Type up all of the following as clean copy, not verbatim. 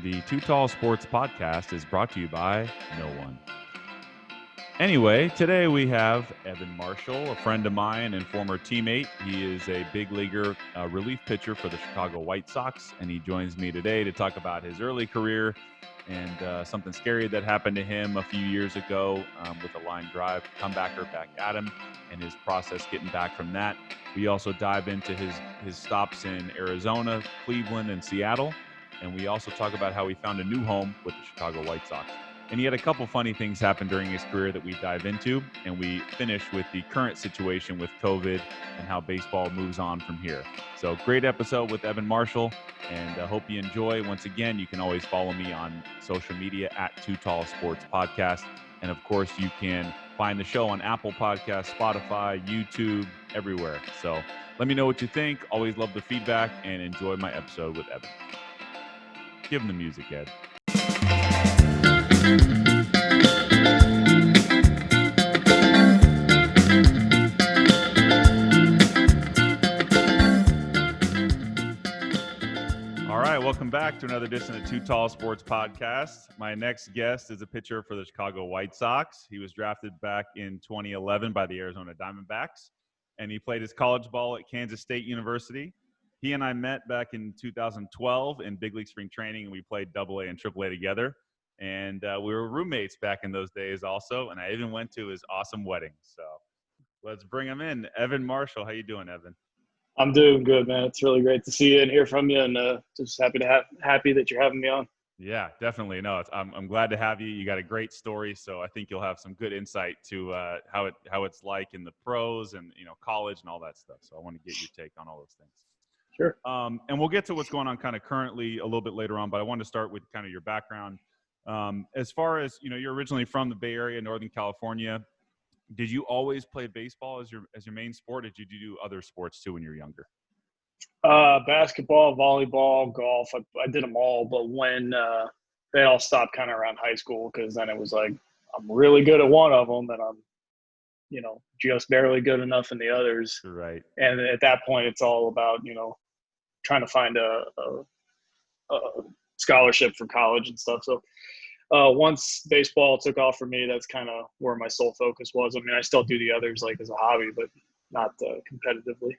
The Too Tall Sports Podcast is brought to you by no one. Anyway, today we have Evan Marshall, a friend of mine and former teammate. He is a big leaguer, relief pitcher for the Chicago White Sox, and he joins me today to talk about his early career and something scary that happened to him a few years ago with a line drive comebacker back at him and his process getting back from that. We also dive into his stops in Arizona, Cleveland, and Seattle. And we also talk about how he found a new home with the Chicago White Sox. And he had a couple funny things happen during his career that we dive into. And we finish with the current situation with COVID and how baseball moves on from here. So great episode with Evan Marshall. And I hope you enjoy. Once again, you can always follow me on social media at Too Tall Sports Podcast. And of course, you can find the show on Apple Podcasts, Spotify, YouTube, everywhere. So let me know what you think. Always love the feedback and enjoy my episode with Evan. Give him the music, Ed. All right, welcome back to another edition of Too Tall Sports Podcast. My next guest is a pitcher for the Chicago White Sox. He was drafted back in 2011 by the Arizona Diamondbacks, and he played his college ball at Kansas State University. He and I met back in 2012 in big league spring training, and we played AA and AAA together. And we were roommates back in those days also, and I even went to his awesome wedding. So let's bring him in. Evan Marshall, how you doing, Evan? I'm doing good, man. It's really great to see you and hear from you, and just happy that you're having me on. Yeah, definitely. No, I'm glad to have you. You got a great story, so I think you'll have some good insight to how it's like in the pros and college and all that stuff. So I want to get your take on all those things. Sure. And we'll get to what's going on kind of currently a little bit later on, but I want to start with kind of your background. As far as you're originally from the Bay Area, Northern California. Did you always play baseball as your main sport? Or did you do other sports too when you were younger? Basketball, volleyball, golf. I did them all, but when they all stopped kind of around high school, because then it was like I'm really good at one of them, and I'm just barely good enough in the others. Right. And at that point, it's all about trying to find a scholarship for college and stuff. So once baseball took off for me, that's kind of where my sole focus was. I mean, I still do the others like as a hobby, but not competitively.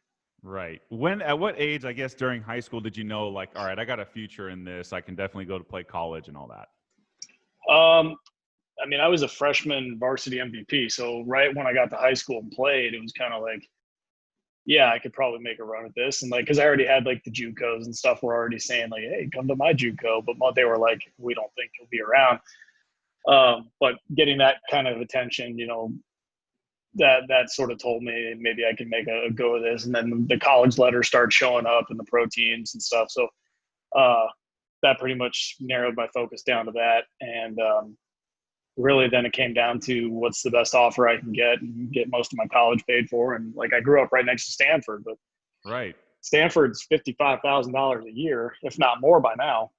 Right. At what age, I guess, during high school did you know, like, all right, I got a future in this. I can definitely go to play college and all that? I mean, I was a freshman varsity MVP. So right when I got to high school and played, it was kind of like, yeah, I could probably make a run at this. And like, cause I already had like the JUCOs and stuff were already saying like, hey, come to my JUCO. But they were like, we don't think you'll be around. But getting that kind of attention, that sort of told me maybe I could make a go of this. And then the college letters started showing up and the pro teams and stuff. So that pretty much narrowed my focus down to that. And really then it came down to what's the best offer I can get and get most of my college paid for. And like I grew up right next to Stanford, but right. Stanford's $55,000 a year, if not more by now.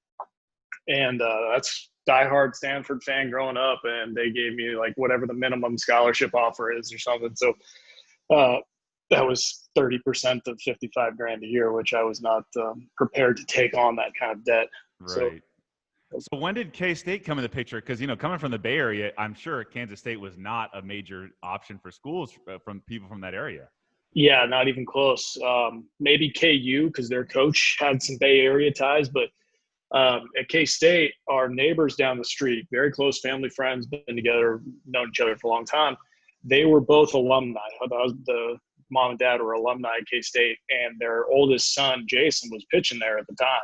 And that's diehard Stanford fan growing up. And they gave me like whatever the minimum scholarship offer is or something. So that was 30% of 55 grand a year, which I was not prepared to take on that kind of debt. Right. So when did K-State come in the picture? Because, coming from the Bay Area, I'm sure Kansas State was not a major option for schools from people from that area. Yeah, not even close. Maybe KU because their coach had some Bay Area ties. But at K-State, our neighbors down the street, very close family friends, been together, known each other for a long time. They were both alumni. The mom and dad were alumni at K-State, and their oldest son, Jason, was pitching there at the time.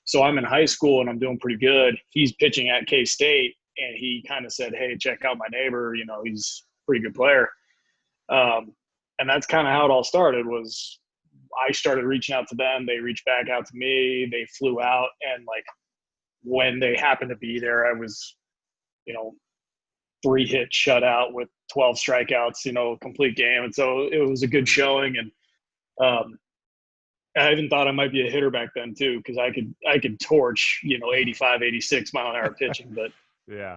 So I'm in high school and I'm doing pretty good. He's pitching at K-State and he kind of said, hey, check out my neighbor. He's a pretty good player. And that's kind of how it all started was I started reaching out to them. They reached back out to me. They flew out. And like when they happened to be there, I was, 3 hit shutout with 12 strikeouts, complete game. And so it was a good showing. And, I even thought I might be a hitter back then too, because I could torch 85, 86 mile an hour pitching. But yeah,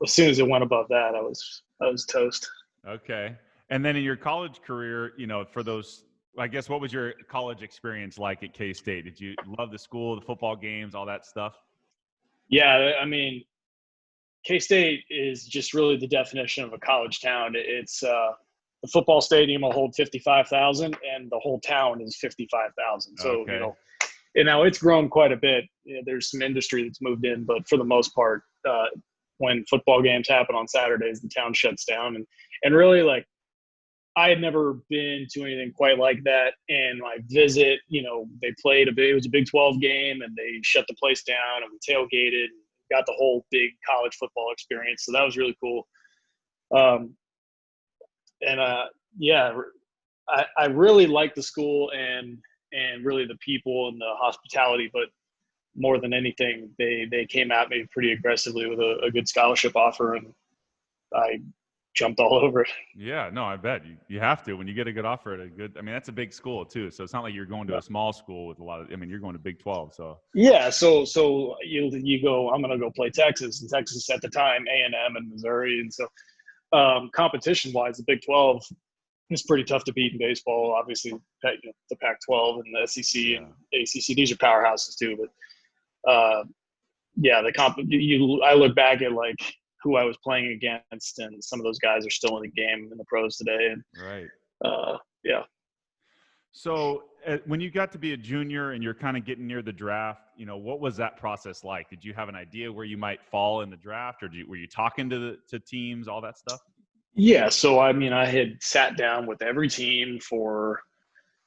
as soon as it went above that, I was toast. Okay, and then in your college career, for those, I guess, what was your college experience like at K-State? Did you love the school, the football games, all that stuff? Yeah, I mean, K-State is just really the definition of a college town. It's the football stadium will hold 55,000, and the whole town is 55,000. So Okay. and now it's grown quite a bit. There's some industry that's moved in, but for the most part, when football games happen on Saturdays, the town shuts down, and really like I had never been to anything quite like that. And my visit, they played it was a Big 12 game, and they shut the place down, and we tailgated, and got the whole big college football experience. So that was really cool. Um, and yeah, I really liked the school and really the people and the hospitality, but more than anything, they came at me pretty aggressively with a good scholarship offer, and I jumped all over it. Yeah, no, I bet you have to when you get a good offer at a good. I mean, that's a big school too, so it's not like you're going to a small school with a lot of. I mean, you're going to Big 12, so Yeah, so you go. I'm gonna go play Texas, and Texas at the time A&M and Missouri, and so competition wise, the Big 12 is pretty tough to beat in baseball. Obviously, the Pac-12 and the SEC and ACC, these are powerhouses too. But yeah, I look back at like who I was playing against, and some of those guys are still in the game in the pros today. And right. yeah. So when you got to be a junior and you're kind of getting near the draft, what was that process like? Did you have an idea where you might fall in the draft, or were you talking to teams, all that stuff? Yeah, so I mean, I had sat down with every team for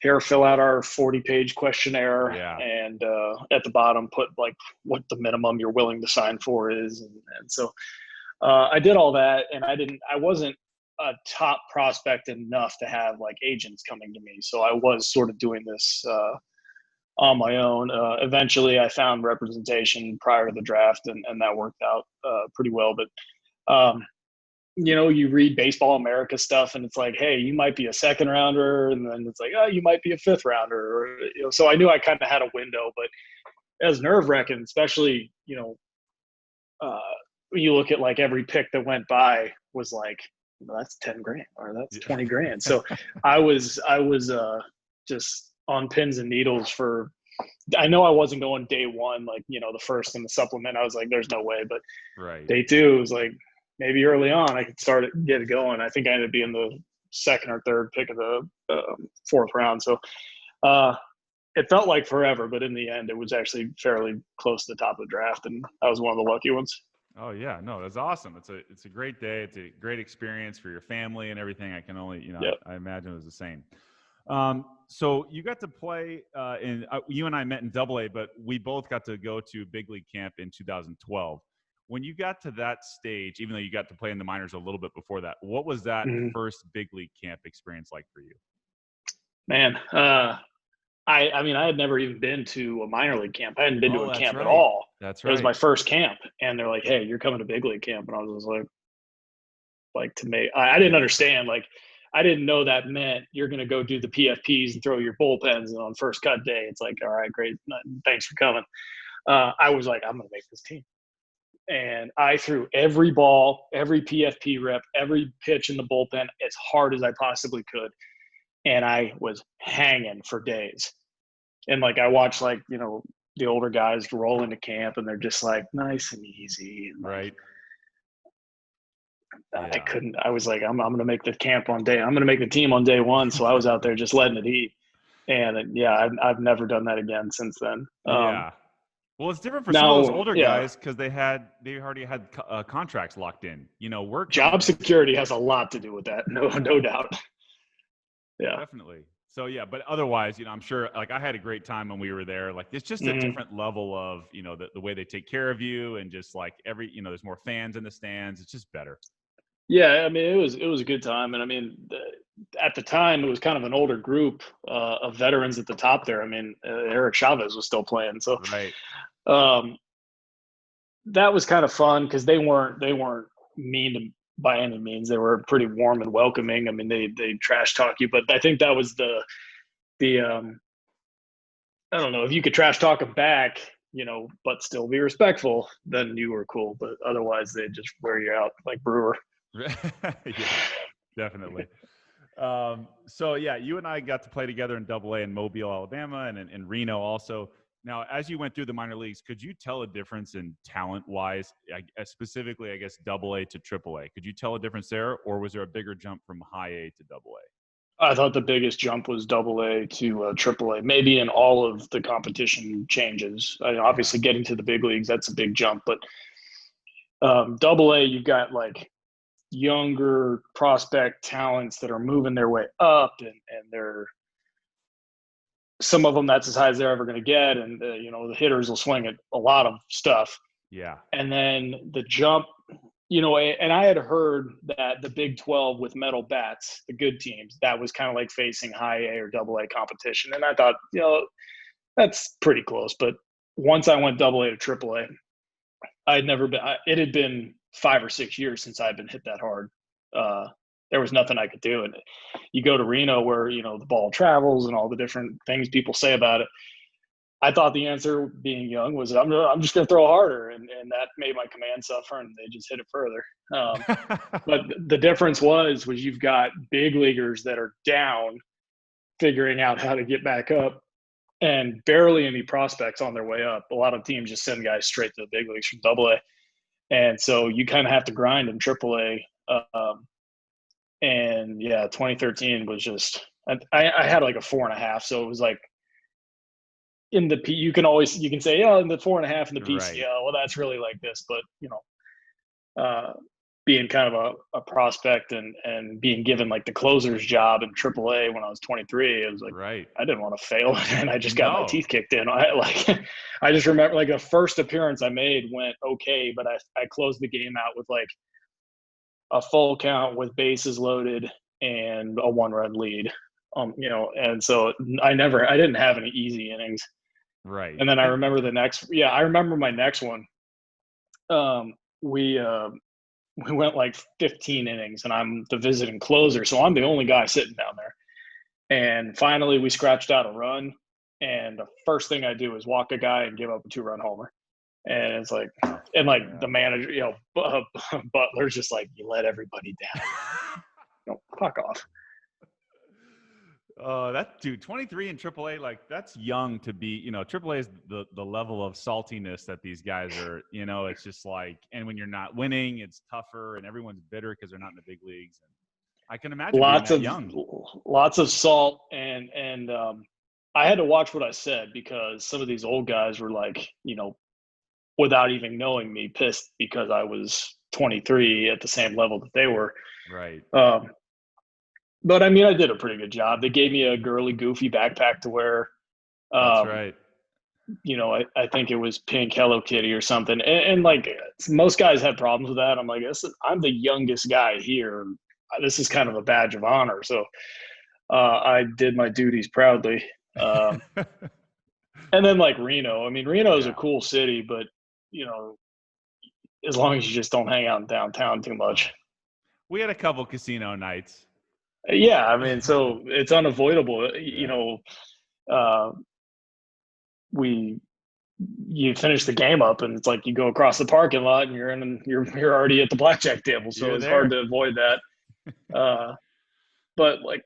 here, fill out our 40-page questionnaire, Yeah. and at the bottom put like what the minimum you're willing to sign for is, and so I did all that, and I wasn't a top prospect enough to have like agents coming to me, so I was sort of doing this on my own. Eventually, I found representation prior to the draft, and that worked out pretty well. But you read Baseball America stuff, and it's like, hey, you might be a second rounder, and then it's like, oh, you might be a fifth rounder. Or, so I knew I kind of had a window, but it was nerve wracking, especially when you look at like every pick that went by was like, that's 10 grand or that's 20 grand. So I was just on pins and needles for. I know I wasn't going day one, like the first in the supplement. I was like, there's no way, but Right. day two was like, maybe early on I could get it going. I think I ended up being the second or third pick of the fourth round. So it felt like forever, but in the end, it was actually fairly close to the top of the draft, and I was one of the lucky ones. Oh yeah, no, that's awesome. It's a great day. It's a great experience for your family and everything. I can only, Yep. I imagine it was the same. So you got to play you and I met in AA, but we both got to go to big league camp in 2012. When you got to that stage, even though you got to play in the minors a little bit before that, what was that first big league camp experience like for you? Man, I mean, I had never even been to a minor league camp. I hadn't been to a camp at Right. all. That's It right. was my first camp, and they're like, "Hey, you're coming to big league camp," and I was like to me, I didn't understand. Like, I didn't know that meant you're going to go do the PFPs and throw your bullpens, and on first cut day, it's like, all right, great, thanks for coming. I was like, I'm going to make this team, and I threw every ball, every PFP rep, every pitch in the bullpen as hard as I possibly could, and I was hanging for days. And like I watched like the older guys roll into camp, and they're just like nice and easy. And, right. I couldn't. I was like, I'm going to make the camp on day. I'm going to make the team on day one. So I was out there just letting it eat. And yeah, I've never done that again since then. Yeah. Well, it's different for some of those Now, older yeah, guys because they already had contracts locked in. We're coming job in. security has a lot to do with that. No doubt. Yeah. Definitely. So yeah, but otherwise, I'm sure like I had a great time when we were there. Like it's just a different level of, the way they take care of you, and just like there's more fans in the stands. It's just better. Yeah, I mean, it was a good time, and I mean, at the time, it was kind of an older group of veterans at the top there. I mean, Eric Chavez was still playing, so Right. That was kind of fun because they weren't mean to by any means. They were pretty warm and welcoming. I mean, they trash talk you, but I think that was the I don't know, if you could trash talk them back, but still be respectful, then you were cool. But otherwise, they just wear you out like Brewer. Yeah, definitely. So yeah, you and I got to play together in AA in Mobile, Alabama, and in Reno also. Now, as you went through the minor leagues, could you tell a difference in talent-wise, specifically, I guess, Double A to Triple A? Could you tell a difference there, or was there a bigger jump from High A to Double A? I thought the biggest jump was Double A to Triple A. Maybe in all of the competition changes. Obviously, getting to the big leagues, that's a big jump. But Double A, you've got like younger prospect talents that are moving their way up, and they're some of them that's as high as they're ever going to get, and the hitters will swing at a lot of stuff. Yeah. And then the jump, and I had heard that the Big 12 with metal bats, the good teams, that was kind of like facing High A or Double A competition, and I thought, that's pretty close. But once I went Double A to Triple A, I'd never been. It had been 5 or 6 years since I'd been hit that hard. There was nothing I could do. And you go to Reno where, the ball travels and all the different things people say about it. I thought the answer, being young, was I'm just going to throw harder. And that made my command suffer, and they just hit it further. But the difference was you've got big leaguers that are down figuring out how to get back up, and barely any prospects on their way up. A lot of teams just send guys straight to the big leagues from Double A. And so you kind of have to grind in Triple A. And yeah, 2013 was just, I had like a 4.5. So it was like in the you can say, in the 4.5 in the PCL, Right. well, that's really like this. But, being kind of a prospect and being given like the closer's job in AAA when I was 23, it was like, Right. I didn't want to fail, and I just got my teeth kicked in. I just remember like the first appearance I made went okay, but I closed the game out with like a full count with bases loaded and a 1-run lead. And so I didn't have any easy innings. Right. And then I remember my next one. We went like 15 innings, and I'm the visiting closer, so I'm the only guy sitting down there. And finally, we scratched out a run, and the first thing I do is walk a guy and give up a 2-run homer. And it's like, the manager, Butler's just like, you let everybody down. Fuck off. That dude, 23 in AAA, like that's young to be. AAA is the level of saltiness that these guys are. It's just like, and when you're not winning, it's tougher, and everyone's bitter because they're not in the big leagues. And I can imagine lots being that lots of salt, and I had to watch what I said, because some of these old guys were like, without even knowing me, pissed because I was 23 at the same level that they were. Right. But I mean, I did a pretty good job. They gave me a girly, goofy backpack to wear. That's right. I think it was pink Hello Kitty or something. And like most guys had problems with that. I'm like, I'm the youngest guy here. This is kind of a badge of honor. So I did my duties proudly. And then like Reno. I mean, Reno is a cool city, but as long as you just don't hang out in downtown too much. We had a couple casino nights. Yeah, I mean, so it's unavoidable. You finish the game up, and it's like you go across the parking lot, and you're already at the blackjack table. So it's hard to avoid that. But like,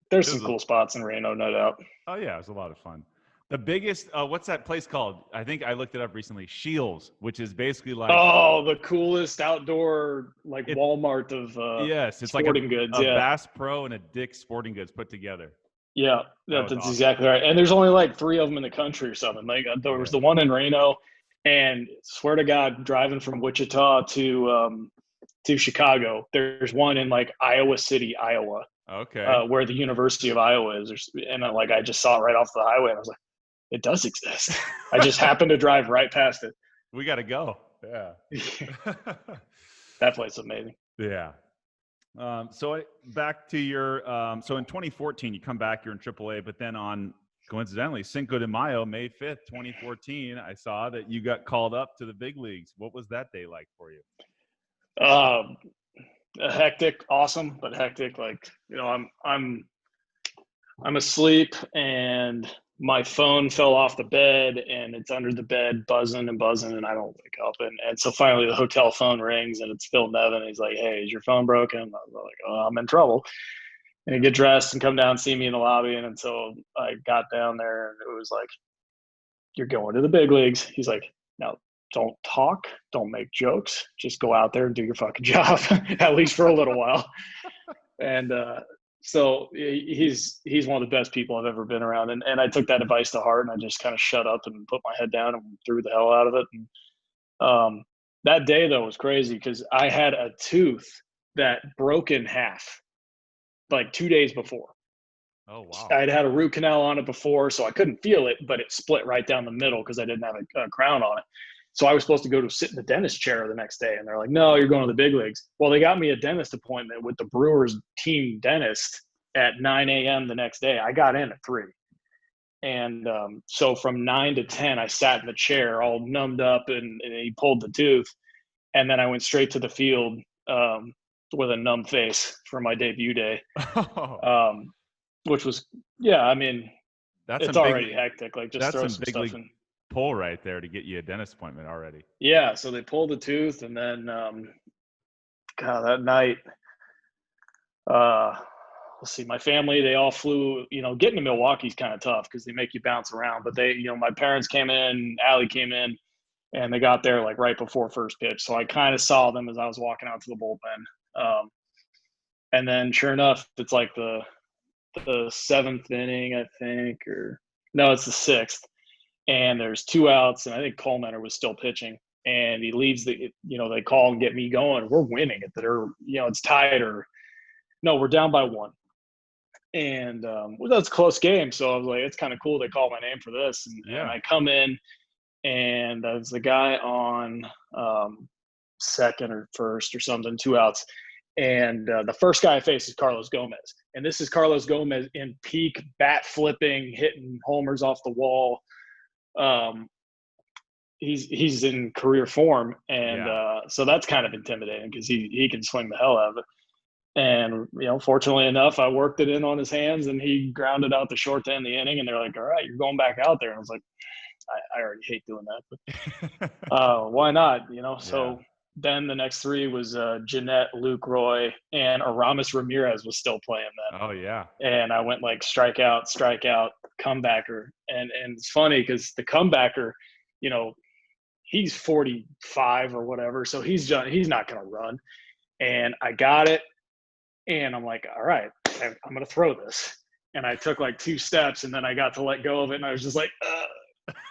there's some cool spots in Reno, no doubt. Oh yeah, it was a lot of fun. The biggest, what's that place called? I think I looked it up recently. Shields, which is basically like the coolest outdoor Walmart of yes, it's sporting like goods. A Bass Pro and a Dick's Sporting Goods put together. Yeah, that's awesome. Exactly right. And there's only like 3 of them in the country or something. Like there was the one in Reno, and swear to God, driving from Wichita to Chicago, there's one in like Iowa City, Iowa. Okay. Where the University of Iowa is, and I just saw it right off the highway, and I was like, it does exist. I just happened to drive right past it. We got to go. Yeah. That place is amazing. Yeah. So back to your, so in 2014, you come back, you're in AAA, but then on coincidentally, Cinco de Mayo, May 5th, 2014, I saw that you got called up to the big leagues. What was that day like for you? Hectic, awesome, but hectic. Like, I'm asleep, and my phone fell off the bed, and it's under the bed buzzing, and I don't wake up. And so finally the hotel phone rings, and it's Phil Nevin. He's like, hey, is your phone broken? I was like, oh, I'm in trouble. And he get dressed and come down and see me in the lobby. And so I got down there, and it was like, you're going to the big leagues. He's like, no, don't talk, don't make jokes, just go out there and do your fucking job, at least for a little while. And so he's one of the best people I've ever been around. And I took that advice to heart, and I just kind of shut up and put my head down and threw the hell out of it. And that day, though, was crazy because I had a tooth that broke in half like 2 days before. Oh, wow. I'd had a root canal on it before, so I couldn't feel it, but it split right down the middle because I didn't have a crown on it. So I was supposed to go to sit in the dentist chair the next day, and they're like, no, you're going to the big leagues. Well, they got me a dentist appointment with the Brewers team dentist at 9 a.m. the next day. I got in at 3. And so from 9 to 10, I sat in the chair all numbed up, and he pulled the tooth. And then I went straight to the field with a numb face for my debut day, which was, yeah, I mean, it's already hectic. Like, just throw some stuff in. Pull right there to get you a dentist appointment already. Yeah, so they pulled the tooth, and then God, that night, let's see, my family, they all flew. Getting to Milwaukee's kind of tough because they make you bounce around. But they, my parents came in, Allie came in, and they got there like right before first pitch. So I kind of saw them as I was walking out to the bullpen. And then sure enough, it's like the 7th inning, I think, or no, it's the 6th. And there's 2 outs, and I think Coleman was still pitching. And he leaves they call and get me going. We're winning it. It's tied, or no, we're down by 1. And that's a close game. So I was like, it's kind of cool they called my name for this. And I come in, and I was the guy on second or first or something, 2 outs. And the first guy I face is Carlos Gomez. And this is Carlos Gomez in peak bat flipping, hitting homers off the wall. He's in career form, and so that's kind of intimidating because he can swing the hell out of it. And fortunately enough, I worked it in on his hands, and he grounded out the short to end the inning. And they're like, "All right, you're going back out there." And I was like, "I already hate doing that, but why not?" So then the next 3 was Jeanette, Luke Roy, and Aramis Ramirez was still playing then. Oh yeah. And I went like strikeout, comebacker, and it's funny because the comebacker, he's 45 or whatever, so he's not going to run. And I got it, and I'm like, all right, I'm going to throw this. And I took like 2 steps, and then I got to let go of it, and I was just like,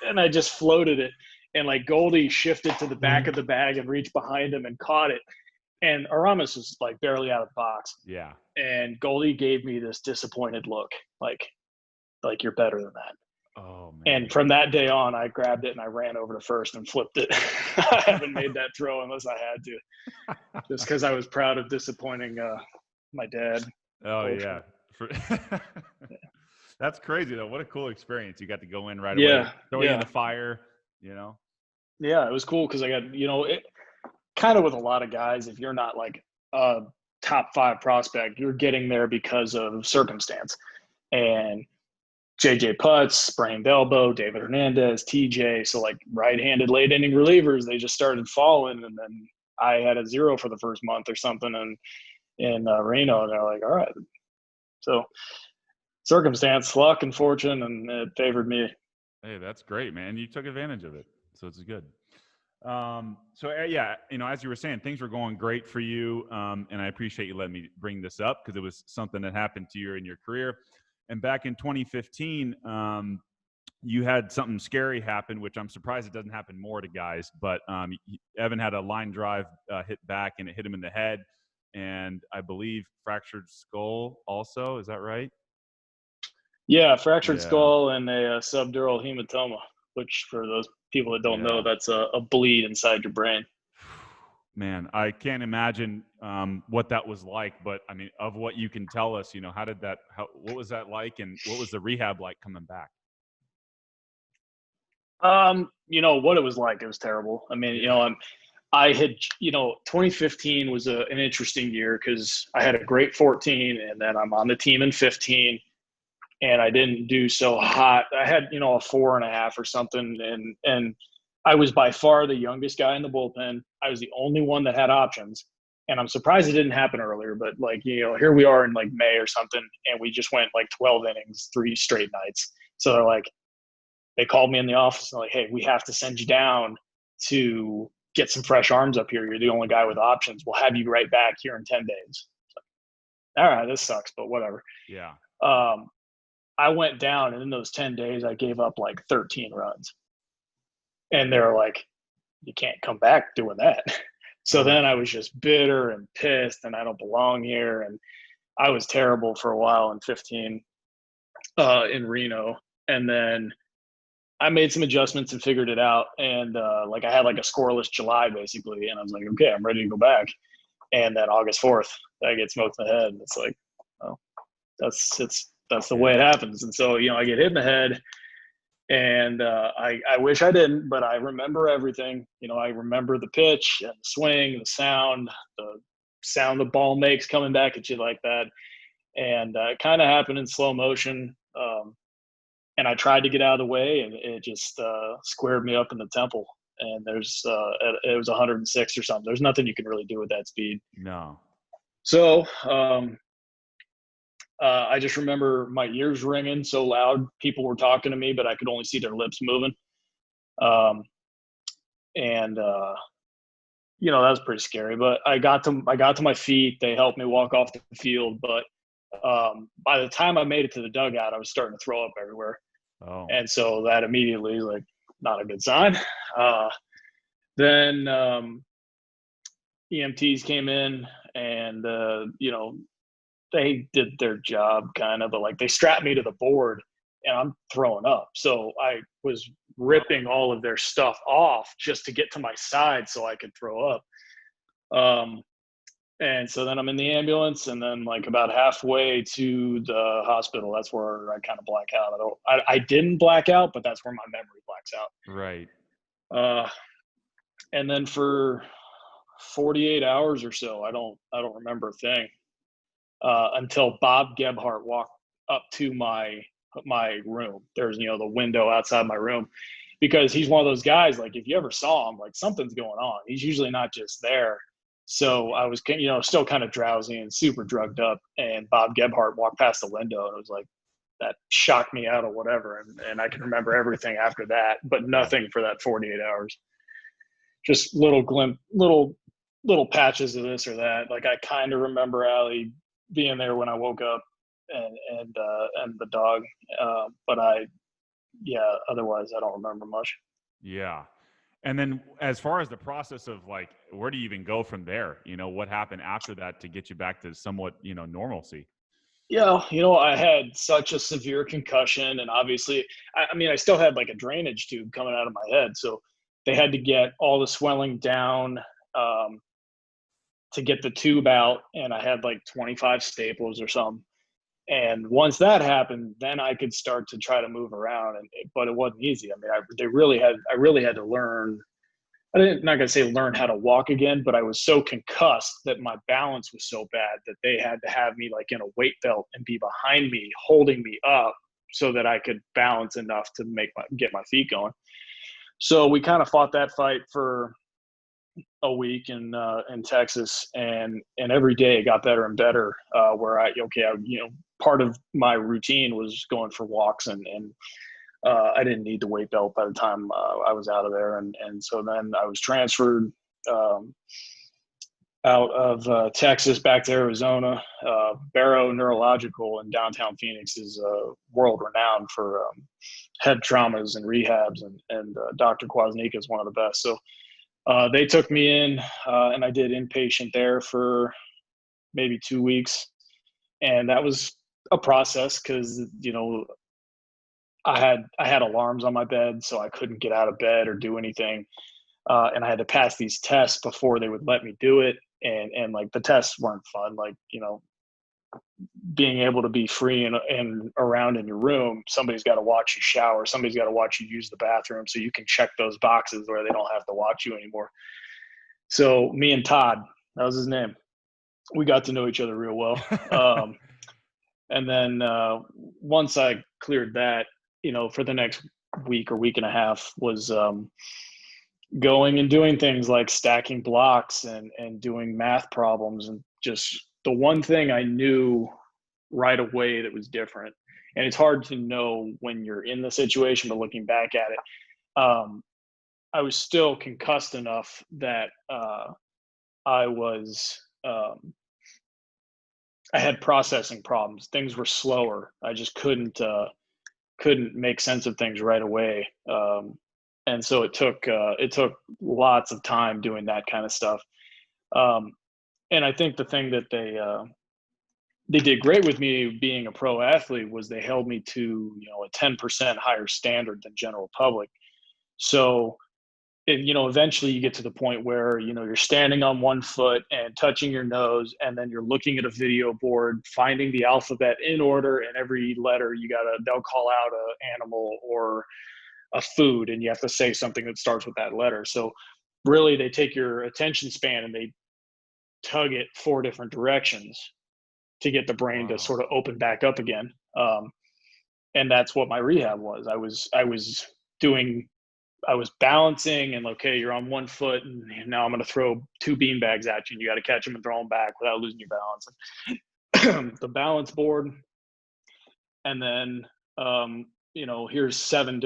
and I just floated it. And like Goldie shifted to the back of the bag and reached behind him and caught it. And Aramis was like barely out of the box. Yeah. And Goldie gave me this disappointed look, like you're better than that. Oh man. And from that day on, I grabbed it and I ran over to first and flipped it. I haven't made that throw unless I had to, just because I was proud of disappointing my dad. Oh yeah. That's crazy though. What a cool experience. You got to go in right away. Throw you in the fire, Yeah, it was cool because I got, it kind of with a lot of guys, if you're not like a top 5 prospect, you're getting there because of circumstance. And JJ Putz, sprained elbow, David Hernandez, TJ. So like right-handed late inning relievers, they just started falling. And then I had a 0 for the first month or something in Reno. And they're like, all right. So circumstance, luck, and fortune, and it favored me. Hey, that's great, man. You took advantage of it. So it's good. As you were saying, things were going great for you. And I appreciate you letting me bring this up because it was something that happened to you in your career. And back in 2015, you had something scary happen, which I'm surprised it doesn't happen more to guys. But Evan had a line drive hit back, and it hit him in the head. And I believe fractured skull also. Is that right? Yeah, fractured skull and a subdural hematoma, which for those people that don't know, that's a bleed inside your brain. Man, I can't imagine what that was like, but I mean, of what you can tell us, what was that like, and what was the rehab like coming back? What it was like, it was terrible. I mean, I had, 2015 was an interesting year because I had a great 14, and then I'm on the team in 15. And I didn't do so hot. I had, a 4.5 or something. And I was by far the youngest guy in the bullpen. I was the only one that had options. And I'm surprised it didn't happen earlier. But here we are in like May or something. And we just went like 12 innings, 3 straight nights. So they're like, they called me in the office and like, hey, we have to send you down to get some fresh arms up here. You're the only guy with options. We'll have you right back here in 10 days. So, all right, this sucks, but whatever. Yeah. I went down, and in those 10 days, I gave up like 13 runs. And they're like, you can't come back doing that. So then I was just bitter and pissed, and I don't belong here. And I was terrible for a while in 15 in Reno. And then I made some adjustments and figured it out. And like I had like a scoreless July basically. And I was like, okay, I'm ready to go back. And then August 4th, I get smoked in the head. And it's like, oh, that's the way it happens. And so, I get hit in the head. And I wish I didn't, but I remember everything. I remember the pitch and the swing, the sound the ball makes coming back at you like that. And it kind of happened in slow motion. And I tried to get out of the way, and it just squared me up in the temple. And it was 106 or something. There's nothing you can really do with that speed. No. So I just remember my ears ringing so loud. People were talking to me, but I could only see their lips moving. And that was pretty scary. But I got to my feet. They helped me walk off the field. But by the time I made it to the dugout, I was starting to throw up everywhere. Oh. And so that immediately, like, not a good sign. Then EMTs came in, and they did their job kind of, but like they strapped me to the board, and I'm throwing up. So I was ripping all of their stuff off just to get to my side so I could throw up. And so then I'm in the ambulance, and then like about halfway to the hospital, that's where I kind of black out. I didn't black out, but that's where my memory blacks out. Right. And then for 48 hours or so, I don't remember a thing until Bob Gebhardt walked up to my room. There's the window outside my room, because he's one of those guys, like if you ever saw him, like something's going on. He's usually not just there. So I was, still kind of drowsy and super drugged up. And Bob Gebhardt walked past the window, and it was like, that shocked me out or whatever. And I can remember everything after that, but nothing for that 48 hours. Just little patches of this or that. Like I kind of remember Allie being there when I woke up, and the dog. But otherwise I don't remember much. Yeah. And then as far as the process of like, where do you even go from there? What happened after that to get you back to somewhat, normalcy? Yeah. I had such a severe concussion, and obviously, I still had like a drainage tube coming out of my head. So they had to get all the swelling down to get the tube out. And I had like 25 staples or something. And once that happened, then I could start to try to move around. But it wasn't easy. I really had to learn. Not gonna say learn how to walk again, but I was so concussed that my balance was so bad that they had to have me like in a weight belt and be behind me, holding me up so that I could balance enough to get my feet going. So we kind of fought that fight for a week in Texas, and every day it got better and better. Where part of my routine was going for walks, and I didn't need the weight belt by the time I was out of there. And so then I was transferred out of Texas back to Arizona. Barrow Neurological in downtown Phoenix is world renowned for head traumas and rehabs, and Dr. Kwasnick is one of the best. So they took me in, and I did inpatient there for maybe 2 weeks. And that was a process because, I had alarms on my bed, so I couldn't get out of bed or do anything. And I had to pass these tests before they would let me do it. And like the tests weren't fun. Like, being able to be free and around in your room, somebody's got to watch you shower. Somebody's got to watch you use the bathroom, so you can check those boxes where they don't have to watch you anymore. So me and Todd, that was his name, we got to know each other real well. And then once I cleared that, for the next week or week and a half was going and doing things like stacking blocks and doing math problems. And just the one thing I knew right away that was different And it's hard to know when you're in the situation, but looking back at it, I was still concussed enough that I was I had processing problems. Things were slower. I just couldn't make sense of things right away. And so it took lots of time doing that kind of stuff. Um, and I think the thing that they did great with me being a pro athlete was they held me to, a 10% higher standard than general public. So eventually you get to the point where, you're standing on one foot and touching your nose, and then you're looking at a video board, finding the alphabet in order, and every letter they'll call out a animal or a food, and you have to say something that starts with that letter. So really they take your attention span and they tug it 4 different directions to get the brain to Wow. sort of open back up again. And that's what my rehab was. Doing I was balancing and okay, you're on one foot, and now I'm going to throw 2 beanbags at you, and you got to catch them and throw them back without losing your balance. The balance board, and then here's 7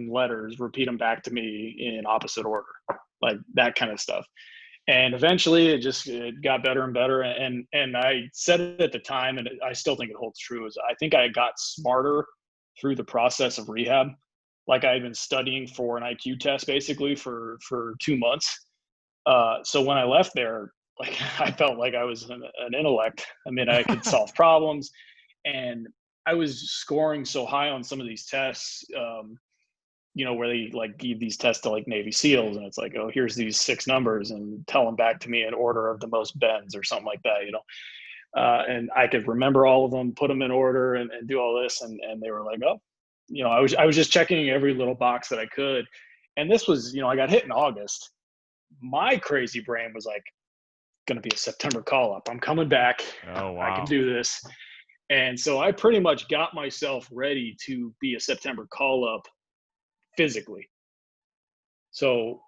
letters. Repeat them back to me in opposite order, like that kind of stuff. And eventually, it got better and better. And I said it at the time, and I still think it holds true. Is I think I got smarter through the process of rehab. Like I had been studying for an IQ test basically for 2 months. So when I left there, like I felt like I was an intellect. I mean, I could solve problems, and I was scoring so high on some of these tests. Where they like give these tests to like Navy SEALs, and it's like, oh, here's these 6 numbers, and tell them back to me in order of the most bends or something like that. And I could remember all of them, put them in order, and do all this, and they were like, oh. I was just checking every little box that I could. And this was, I got hit in August. My crazy brain was like, going to be a September call up. I'm coming back. Oh, wow. I can do this. And so I pretty much got myself ready to be a September call up physically. So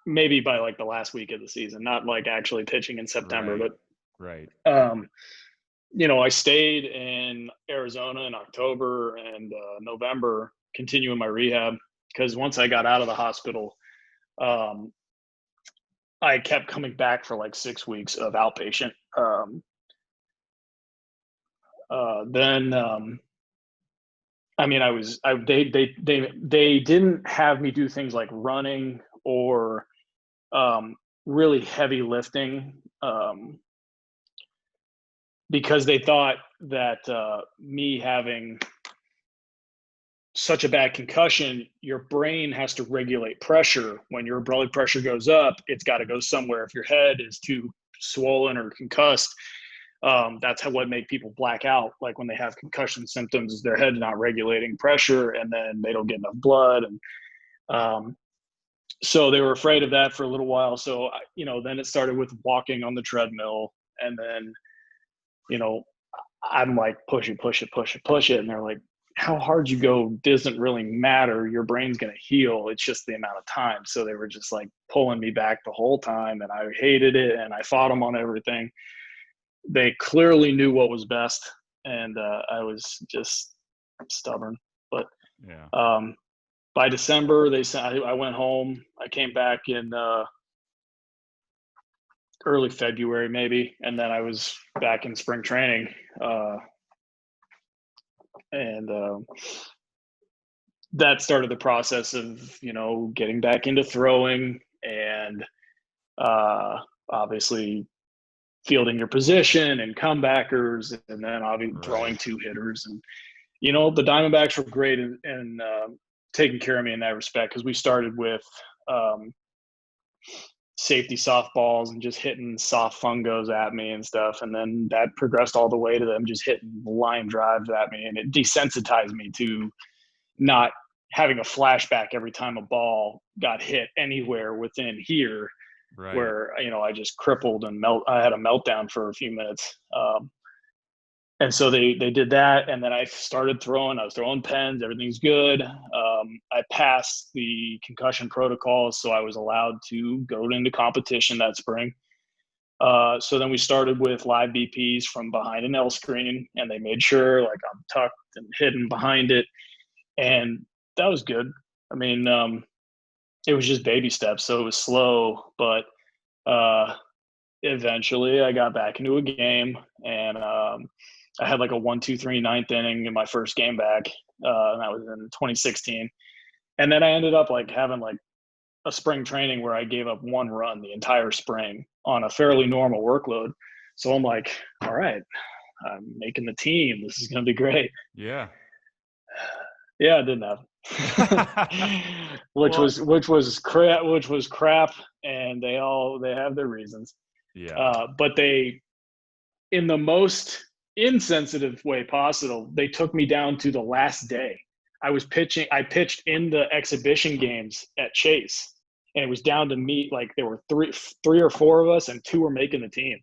maybe by like the last week of the season, not like actually pitching in September, right. I stayed in Arizona in October and November, continuing my rehab, because once I got out of the hospital, I kept coming back for like 6 weeks of outpatient. They didn't have me do things like running or really heavy lifting. Because they thought that me having such a bad concussion, your brain has to regulate pressure. When your blood pressure goes up, it's got to go somewhere. If your head is too swollen or concussed, that's what make people black out. Like when they have concussion symptoms, is their head not regulating pressure, and then they don't get enough blood. And so they were afraid of that for a little while. So, then it started with walking on the treadmill, and then I'm like, push it. And they're like, how hard you go doesn't really matter. Your brain's going to heal. It's just the amount of time. So they were just like pulling me back the whole time. And I hated it. And I fought them on everything. They clearly knew what was best. And I was just stubborn. But yeah. By December, I went home. I came back in early February maybe, and then I was back in spring training, and that started the process of getting back into throwing, and obviously fielding your position and comebackers, and then obviously throwing 2-hitters. And the Diamondbacks were great in taking care of me in that respect, because we started with safety softballs and just hitting soft fungos at me and stuff. And then that progressed all the way to them just hitting line drives at me. And it desensitized me to not having a flashback every time a ball got hit anywhere within here, where, I just crippled and I had a meltdown for a few minutes. And so they did that, and then I started throwing. I was throwing pens. Everything's good. I passed the concussion protocols, so I was allowed to go into competition that spring. So then we started with live BPs from behind an L screen, and they made sure like I'm tucked and hidden behind it, and that was good. I mean, it was just baby steps, so it was slow, but eventually I got back into a game, and I had like a 1-2-3 ninth inning in my first game back, and that was in 2016. And then I ended up like having like a spring training where I gave up one run the entire spring on a fairly normal workload. So I'm like, all right, I'm making the team. This is going to be great. Yeah. Yeah, it didn't happen. which Well, was crap, and they have their reasons. yeah. But they, in the most insensitive way possible, they took me down to the last day. I pitched in the exhibition games at Chase, and it was down to me. Like there were three or four of us, and two were making the team,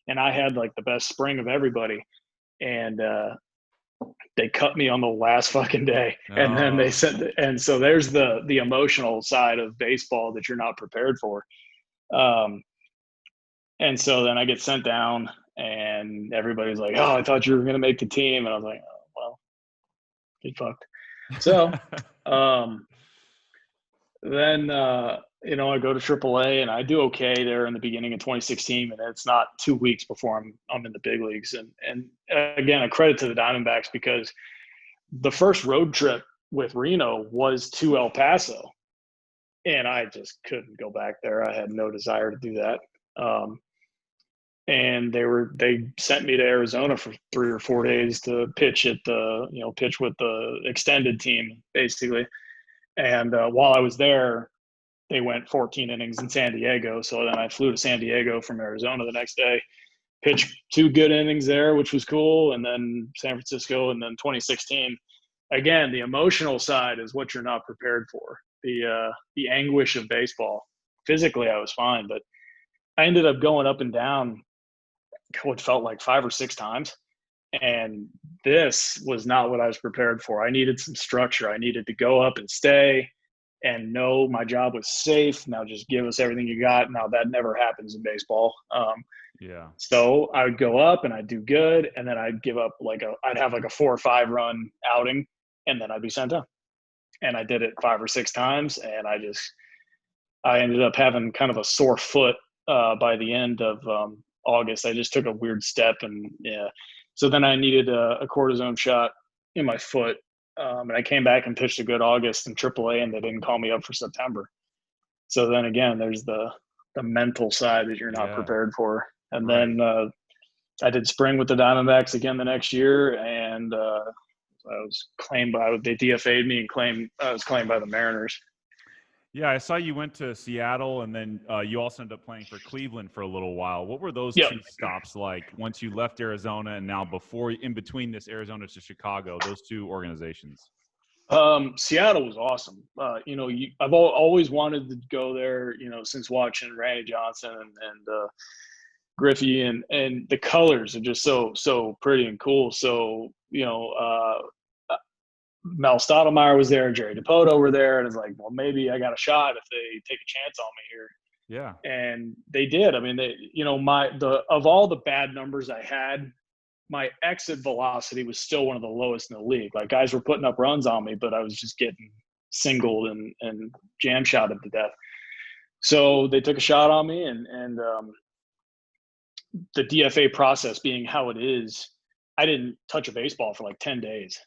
and I had like the best spring of everybody, and they cut me on the last fucking day. And then they Oh, said, and so there's the emotional side of baseball that you're not prepared for. Um, and so then I get sent down, and everybody's like, "Oh, I thought you were going to make the team," and I was like, "Oh, well, get fucked." So um, then I go to AAA, and I do okay there in the beginning of 2016, and it's not 2 weeks before I'm in the big leagues. And again, a credit to the Diamondbacks, because the first road trip with Reno was to El Paso, and I just couldn't go back there. I had no desire to do that. And they sent me to Arizona for 3 or 4 days to pitch pitch with the extended team basically. And while I was there, they went 14 innings in San Diego. So then I flew to San Diego from Arizona the next day, pitched 2 good innings there, which was cool, and then San Francisco, and then 2016. Again, the emotional side is what you're not prepared for. The anguish of baseball. Physically, I was fine, but I ended up going up and down what felt like 5 or 6 times. And this was not what I was prepared for. I needed some structure. I needed to go up and stay and know my job was safe. Now just give us everything you got. Now that never happens in baseball. yeah. So I would go up and I'd do good, and then I'd give up I'd have like a 4 or 5 run outing, and then I'd be sent down. And I did it 5 or 6 times, and I ended up having kind of a sore foot by the end of August. I just took a weird step, and yeah. So then I needed a cortisone shot in my foot, and I came back and pitched a good August in AAA, and they didn't call me up for September. So then again, there's the mental side that you're not Yeah. prepared for. And Right. then I did spring with the Diamondbacks again the next year, and I was claimed by they DFA'd me, and I was claimed by the Mariners. Yeah, I saw you went to Seattle, and then you also ended up playing for Cleveland for a little while. What were those Yep. two stops like once you left Arizona, and now in between this Arizona to Chicago, those two organizations? Seattle was awesome. I've always wanted to go there, since watching Randy Johnson and Griffey, and the colors are just so pretty and cool. So Mel Stottlemyre was there, Jerry Dipoto were there, and it's like, well, maybe I got a shot if they take a chance on me here. Yeah. And they did. I mean, of all the bad numbers I had, my exit velocity was still one of the lowest in the league. Like guys were putting up runs on me, but I was just getting singled and jam shotted to death. So they took a shot on me, and the DFA process being how it is, I didn't touch a baseball for like 10 days,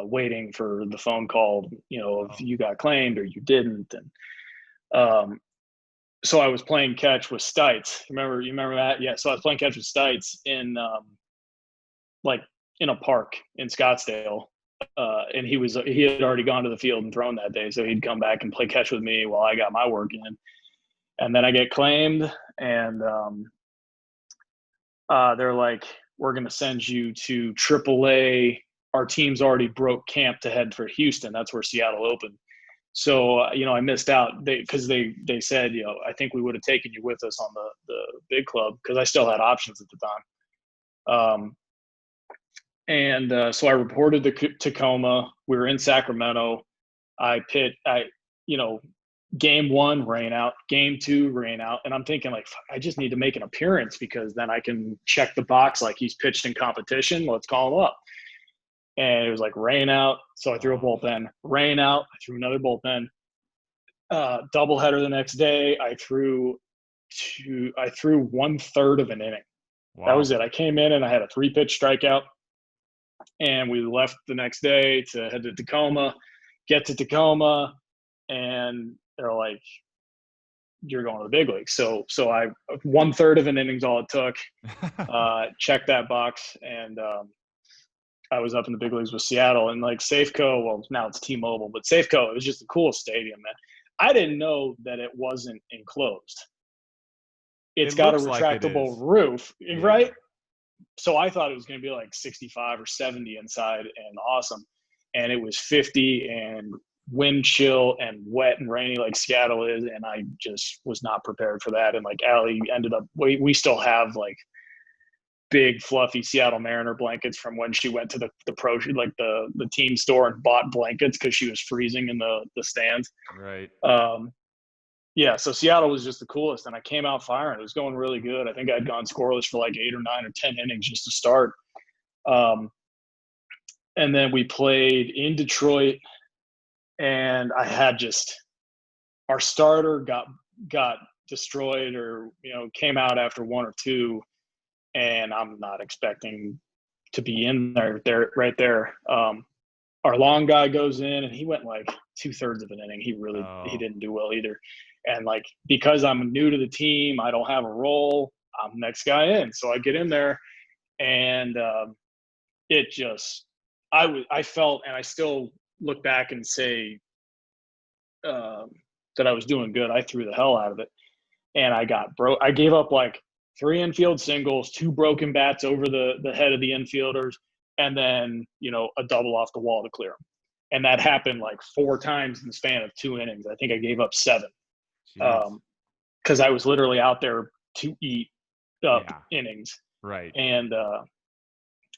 waiting for the phone call, if Oh. you got claimed or you didn't. And so I was playing catch with Stites. You remember that? Yeah. So I was playing catch with Stites like in a park in Scottsdale. And he had already gone to the field and thrown that day. So he'd come back and play catch with me while I got my work in. And then I get claimed, and they're like, we're going to send you to AAA. Our team's already broke camp to head for Houston. That's where Seattle opened. So, I missed out because they said, I think we would have taken you with us on the big club, because I still had options at the time. So I reported to Tacoma. We were in Sacramento. I, you know, Game 1, rain out. Game 2, rain out. And I'm thinking, like, I just need to make an appearance because then I can check the box like he's pitched in competition. Let's call him up. And it was like rain out. So I threw a bullpen. Rain out. I threw another bullpen. Doubleheader the next day. I threw 1/3 of an inning. Wow. That was it. I came in and I had a 3-pitch strikeout. And we left the next day to head to Tacoma. Get to Tacoma, and they're like, "You're going to the big leagues." So I 1/3 of an inning's all it took. Checked that box, and I was up in the big leagues with Seattle. And like Safeco, well, now it's T-Mobile, but Safeco, it was just the coolest stadium, man. I didn't know that it wasn't enclosed. It's got a retractable roof, right? So I thought it was going to be like 65 or 70 inside and awesome. And it was 50 and wind chill and wet and rainy like Seattle is. And I just was not prepared for that. And like Allie ended up, we still have like big fluffy Seattle Mariner blankets from when she went to the pro, like the team store and bought blankets because she was freezing in the stands. Right. Yeah, so Seattle was just the coolest, and I came out firing. It was going really good. I think I'd gone scoreless for like 8 or 9 or 10 innings just to start. And then we played in Detroit, and I had just our starter got destroyed, or came out after 1 or 2, and I'm not expecting to be in there right there. Our long guy goes in, and he went like 2/3 of an inning. He didn't do well either. And like, because I'm new to the team, I don't have a role. I'm the next guy in. So I get in there, and it just, I felt, and I still look back and say that I was doing good. I threw the hell out of it. And I gave up like 3 infield singles, 2 broken bats over the head of the infielders, and then, a double off the wall to clear them. And that happened like 4 times in the span of 2 innings. I think I gave up 7. Because I was literally out there to eat up innings. Right. And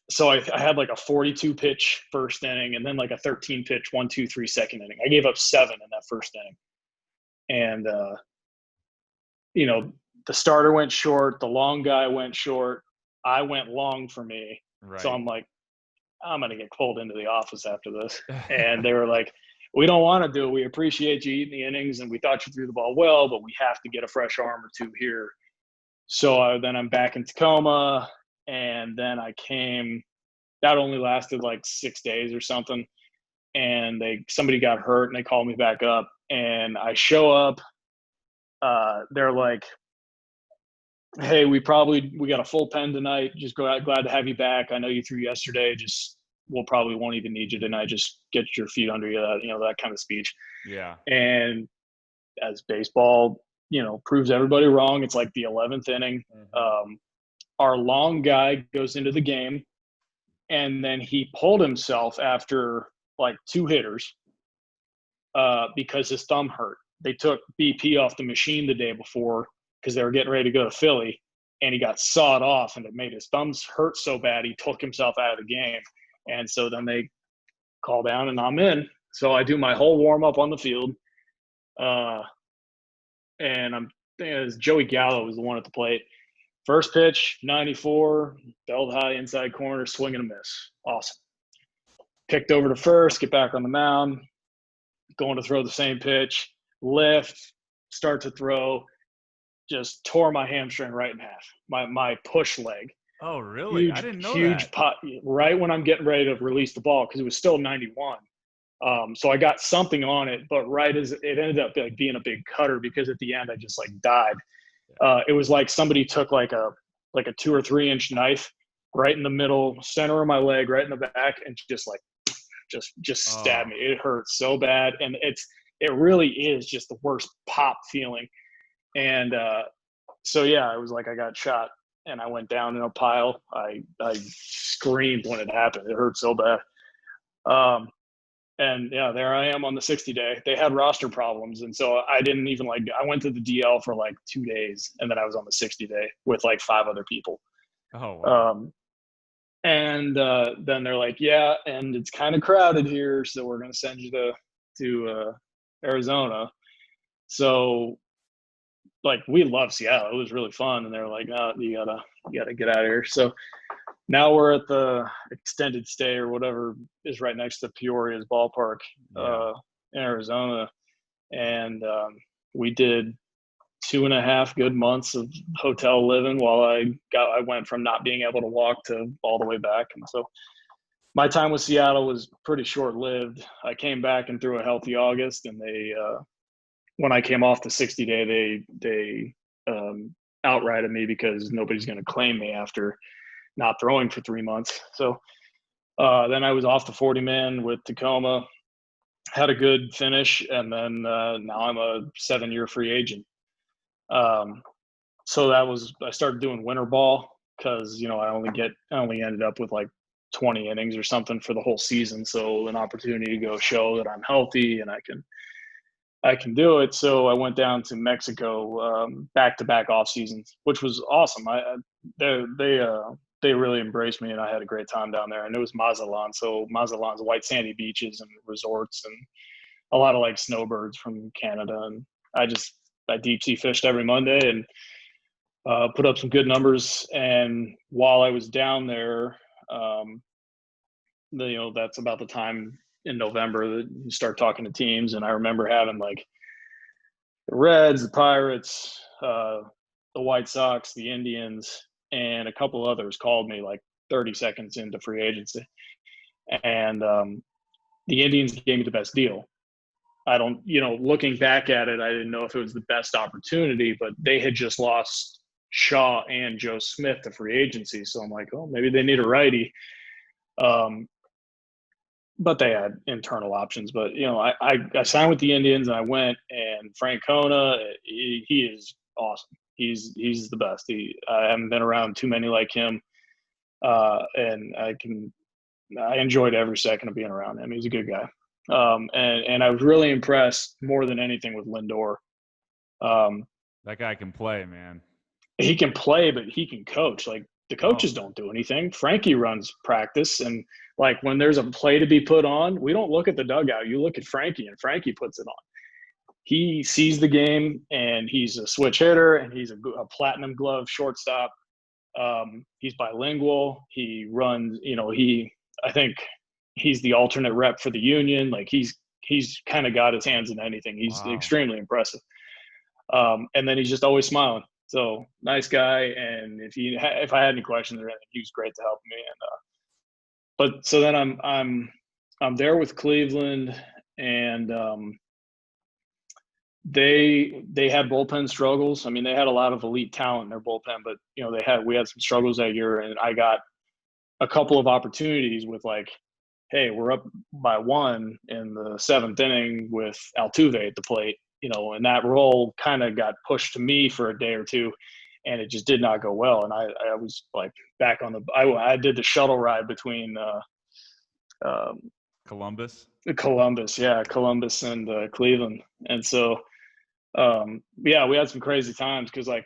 so I had like a 42 pitch first inning, and then like a 13 pitch 1, 2, 3 second inning. I gave up 7 in that first inning. And the starter went short, the long guy went short, I went long for me. Right. So I'm like, I'm gonna get pulled into the office after this. And they were like, we don't want to do it. We appreciate you eating the innings, and we thought you threw the ball well, but we have to get a fresh arm or 2 here. So then I'm back in Tacoma, and then I came. That only lasted like 6 days or something, and somebody got hurt, and they called me back up, and I show up. They're like, "Hey, we got a full pen tonight. Just glad to have you back. I know you threw yesterday. We'll probably won't even need you tonight. Just get your feet under you." That kind of speech. Yeah. And as baseball, proves everybody wrong, it's like the 11th inning. Mm-hmm. Our long guy goes into the game, and then he pulled himself after like 2 hitters because his thumb hurt. They took BP off the machine the day before because they were getting ready to go to Philly, and he got sawed off, and it made his thumbs hurt so bad he took himself out of the game. And so then they call down, and I'm in. So I do my whole warm up on the field. And I'm thinking Joey Gallo was the one at the plate. First pitch, 94, belled high inside corner, swing and a miss. Awesome. Picked over to first, get back on the mound, going to throw the same pitch, lift, start to throw, just tore my hamstring right in half. My push leg. Oh, really? I didn't know huge that. Pot, right when I'm getting ready to release the ball, because it was still 91. So I got something on it, but right as it ended up like being a big cutter, because at the end I just like died. It was like somebody took like a 2 or 3 inch knife right in the middle, center of my leg, right in the back, and just stabbed me. It hurt so bad, and it really is just the worst pop feeling. And so yeah, it was like I got shot, and I went down in a pile. I screamed when it happened. It hurt so bad. And yeah, there I am on the 60 day. They had roster problems, and so I didn't even I went to the DL for like 2 days, and then I was on the 60 day with like 5 other people. Oh, wow. And then they're like, yeah, and it's kind of crowded here, so we're going to send you to Arizona. So like we love Seattle. It was really fun, and they're like, "Oh, you gotta get out of here." So now we're at the extended stay or whatever is right next to Peoria's ballpark Yeah. in Arizona, and we did 2.5 good months of hotel living while I went from not being able to walk to all the way back. And so my time with Seattle was pretty short lived. I came back and threw a healthy August, and they when I came off the 60-day, they outrighted me because nobody's going to claim me after not throwing for 3 months. So then I was off the 40-man with Tacoma, had a good finish, and then now I'm a 7-year free agent. So I started doing winter ball because I only ended up with like 20 innings or something for the whole season. So an opportunity to go show that I'm healthy and I can do it. So I went down to Mexico back-to-back off seasons, which was awesome. They really embraced me, and I had a great time down there. And it was Mazatlan, so Mazatlan's white sandy beaches and resorts, and a lot of like snowbirds from Canada. And I deep sea fished every Monday and put up some good numbers. And while I was down there, that's about the time in November that you start talking to teams. And I remember having like the Reds, the Pirates, the White Sox, the Indians, and a couple others called me like 30 seconds into free agency. And the Indians gave me the best deal. I don't, looking back at it, I didn't know if it was the best opportunity, but they had just lost Shaw and Joe Smith to free agency. So I'm like, oh, maybe they need a righty. But they had internal options. But, I signed with the Indians and I went, and Frank Kona, he is awesome. He's the best. I haven't been around too many like him. And I enjoyed every second of being around him. He's a good guy. And I was really impressed more than anything with Lindor. That guy can play, man. He can play, but he can coach. Like the coaches don't do anything. Frankie runs practice, and like when there's a play to be put on, we don't look at the dugout. You look at Frankie, and Frankie puts it on. He sees the game, and he's a switch hitter, and he's a platinum glove shortstop. He's bilingual. He runs. I think he's the alternate rep for the union. Like he's kind of got his hands in anything. He's extremely impressive. And then he's just always smiling. So nice guy. And if I had any questions or anything, he was great to help me. And but so then I'm there with Cleveland, and they had bullpen struggles. I mean, they had a lot of elite talent in their bullpen, but we had some struggles that year, and I got a couple of opportunities with like, hey, we're up by 1 in the 7th inning with Altuve at the plate, and that role kind of got pushed to me for a day or two, and it just did not go well. And I was like back on I did the shuttle ride between Columbus and Cleveland. And so, we had some crazy times because like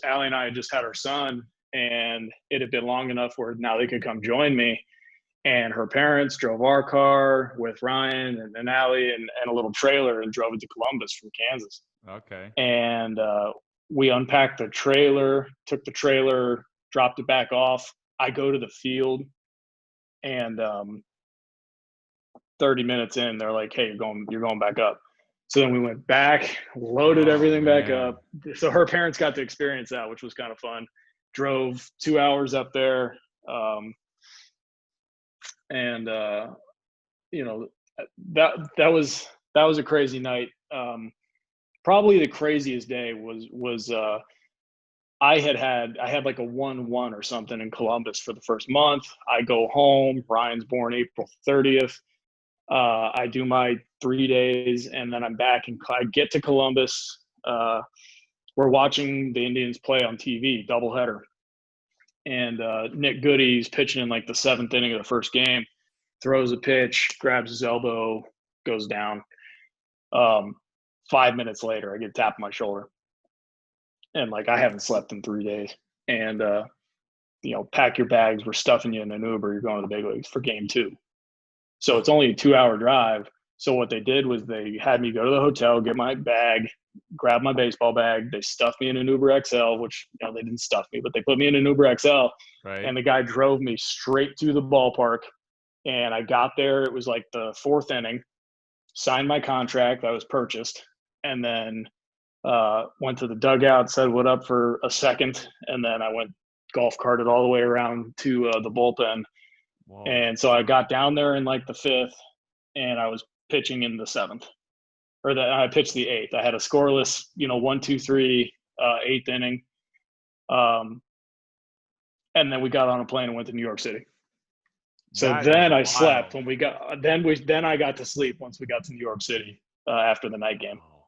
Allie and I had just had our son, and it had been long enough where now they could come join me. And her parents drove our car with Ryan and Allie and a little trailer and drove it to Columbus from Kansas. Okay. And we unpacked the trailer, took the trailer, dropped it back off. I go to the field, and 30 minutes in, they're like, hey, you're going back up. So then we went back, loaded everything back up. So her parents got to experience that, which was kind of fun. Drove 2 hours up there. And that was a crazy night. Probably the craziest day was I had like a 1-1 or something in Columbus for the first month. I go home. Ryan's born April 30th. I do my 3 days, and then I'm back, and I get to Columbus. We're watching the Indians play on TV, doubleheader. And Nick Goody's pitching in like the 7th inning of the first game, throws a pitch, grabs his elbow, goes down. 5 minutes later, I get tapped on my shoulder. And like I haven't slept in 3 days. And pack your bags. We're stuffing you in an Uber. You're going to the big leagues for game 2. So it's only a 2-hour drive. So what they did was they had me go to the hotel, get my bag, grabbed my baseball bag. They stuffed me in an Uber XL, which, they didn't stuff me, but they put me in an Uber XL. Right. And the guy drove me straight to the ballpark. And I got there. It was like the fourth inning, signed my contract. I was purchased. And then went to the dugout, said what up for a second. And then I went golf carted all the way around to the bullpen. Whoa. And so I got down there in like the fifth, and I was pitching in the seventh. I pitched the eighth. I had a scoreless, 1, 2, 3, eighth inning. And then we got on a plane and went to New York City. So That then I is slept wild. when we got. Then I got to sleep once we got to New York City after the night game. Wow.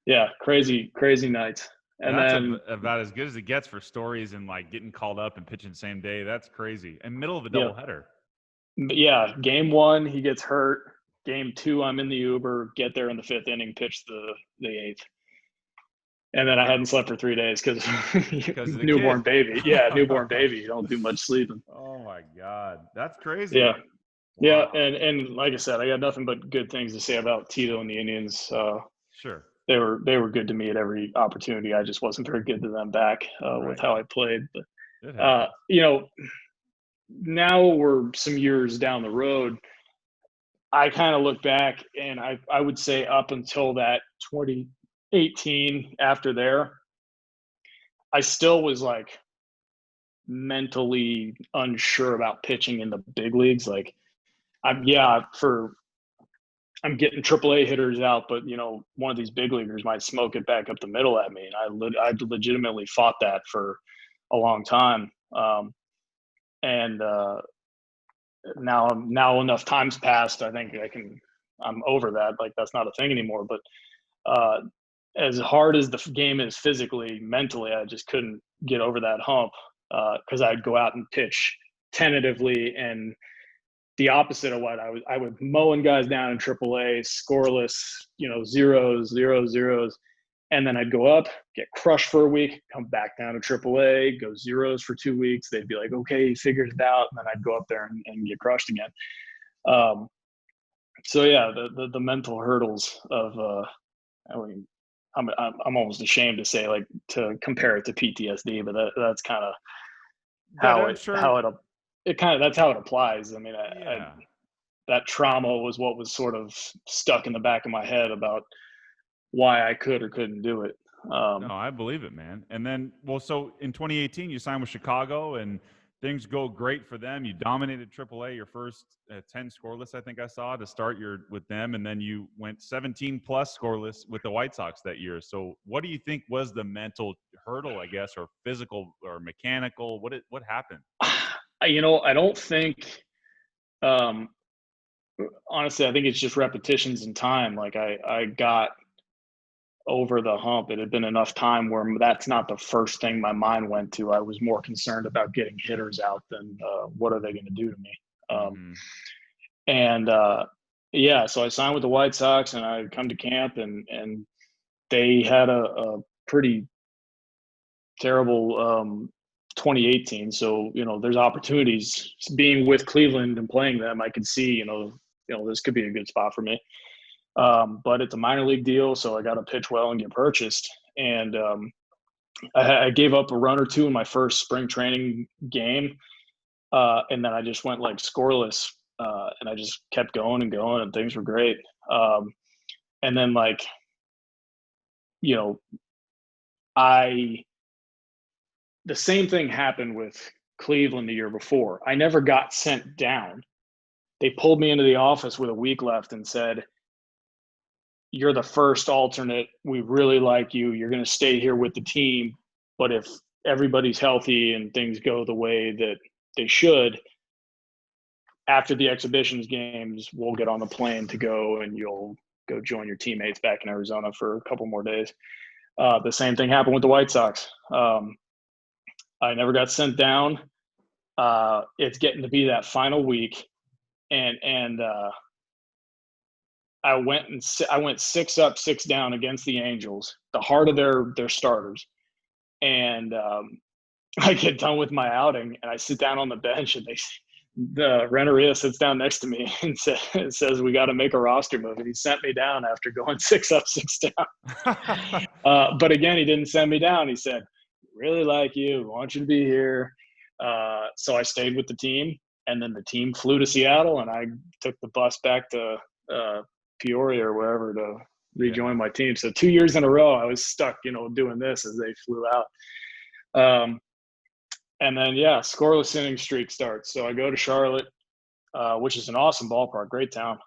Yeah, crazy nights. And that's then about as good as it gets for stories and like getting called up and pitching the same day. That's crazy. And middle of a doubleheader. Yeah, game one he gets hurt. Game two, I'm in the Uber, get there in the fifth inning, pitch the eighth. And then I hadn't slept for 3 days because newborn baby. Yeah, newborn baby. You don't do much sleeping. Oh my God, that's crazy. Yeah, wow. yeah, and like I said, I got nothing but good things to say about Tito and the Indians. Sure. They were good to me at every opportunity. I just wasn't very good to them back with how I played. But now we're some years down the road. I kind of look back, and I would say up until that 2018, after there, I still was like mentally unsure about pitching in the big leagues. Like, I'm getting AAA hitters out, but one of these big leaguers might smoke it back up the middle at me, and I legitimately fought that for a long time. And now enough time's passed. I think I'm over that. Like, that's not a thing anymore. But as hard as the game is physically, mentally, I just couldn't get over that hump because I'd go out and pitch tentatively, and the opposite of what I would mowing guys down in AAA, scoreless, zeros, zeros, zeros. And then I'd go up, get crushed for a week, come back down to AAA, go zeros for 2 weeks. They'd be like, okay, he figured it out. And then I'd go up there and get crushed again. So yeah, the mental hurdles of, I'm almost ashamed to say, like, to compare it to PTSD, but that's kind of that's how it applies. I mean, that trauma was what was sort of stuck in the back of my head about why I could or couldn't do it. No, I believe it, man. And then, so in 2018, you signed with Chicago, and things go great for them. You dominated AAA your first 10 scoreless, I think I saw, to start with them, and then you went 17 plus scoreless with the White Sox that year. So, what do you think was the mental hurdle, I guess, or physical or mechanical? What happened? I don't think. Honestly, I think it's just repetitions and time. Like, I got over the hump. It had been enough time where that's not the first thing my mind went to. I was more concerned about getting hitters out than what are they going to do to me. And so I signed with the White Sox, and I come to camp, and they had a pretty terrible 2018. So there's opportunities. Being with Cleveland and playing them, I could see this could be a good spot for me. But it's a minor league deal, so I got to pitch well and get purchased. And I gave up a run or two in my first spring training game, and then I just went like scoreless, and I just kept going and going, and things were great. And then the same thing happened with Cleveland the year before. I never got sent down. They pulled me into the office with a week left and said, "You're the first alternate. We really like you. You're going to stay here with the team. But if everybody's healthy and things go the way that they should, after the exhibitions games, we'll get on the plane to go, and you'll go join your teammates back in Arizona for a couple more days." The same thing happened with the White Sox. I never got sent down. It's getting to be that final week, and I went 6 up, 6 down against the Angels, the heart of their starters. And I get done with my outing, and I sit down on the bench, and the Renteria sits down next to me and says, we got to make a roster move. And he sent me down after going 6 up, 6 down. But again, he didn't send me down. He said, really like you, want you to be here. So I stayed with the team, and then the team flew to Seattle, and I took the bus back to Peoria or wherever to rejoin my team. So 2 years in a row, I was stuck, doing this as they flew out. And then, scoreless inning streak starts. So I go to Charlotte, which is an awesome ballpark, great town.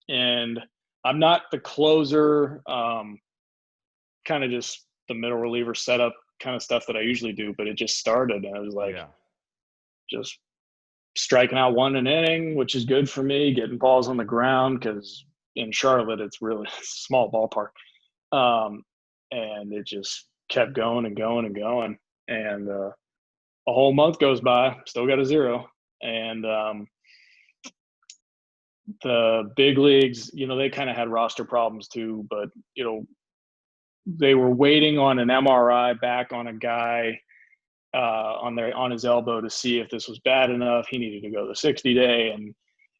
And I'm not the closer, kind of just the middle reliever setup kind of stuff that I usually do, but it just started. And I was like, just striking out one an inning, which is good for me, getting balls on the ground, because in Charlotte, it's really a small ballpark. And it just kept going and going and going. And a whole month goes by, still got a 0. And the big leagues, they kind of had roster problems too, but they were waiting on an MRI back on a guy on his elbow to see if this was bad enough. He needed to go the 60-day, and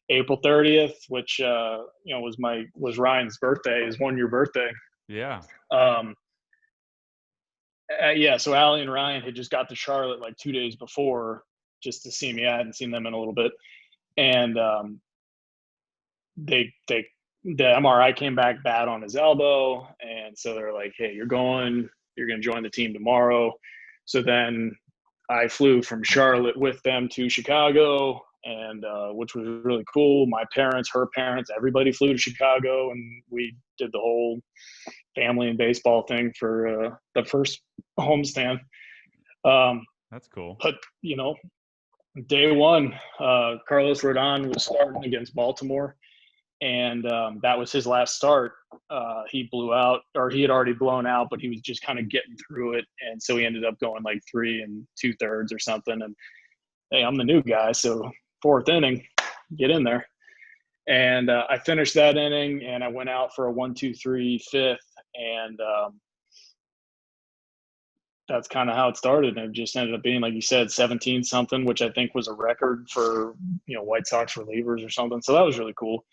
April 30th, which was Ryan's birthday, his 1-year birthday. Yeah. So Allie and Ryan had just got to Charlotte like 2 days before just to see me. I hadn't seen them in a little bit. And the MRI came back bad on his elbow. And so they're like, hey, you're going to join the team tomorrow. So then I flew from Charlotte with them to Chicago, and which was really cool. My parents, her parents, everybody flew to Chicago, and we did the whole family and baseball thing for the first homestand. That's cool. But day one, Carlos Rodon was starting against Baltimore, and that was his last start. He blew out, or he had already blown out, but he was just kind of getting through it, and so he ended up going like 3 2/3 or something. And hey, I'm the new guy, so 4th inning, get in there. And I finished that inning, and I went out for a 1-2-3 5th, and that's kind of how it started. And it just ended up being, like you said, 17 something, which I think was a record for White Sox relievers or something. So that was really cool.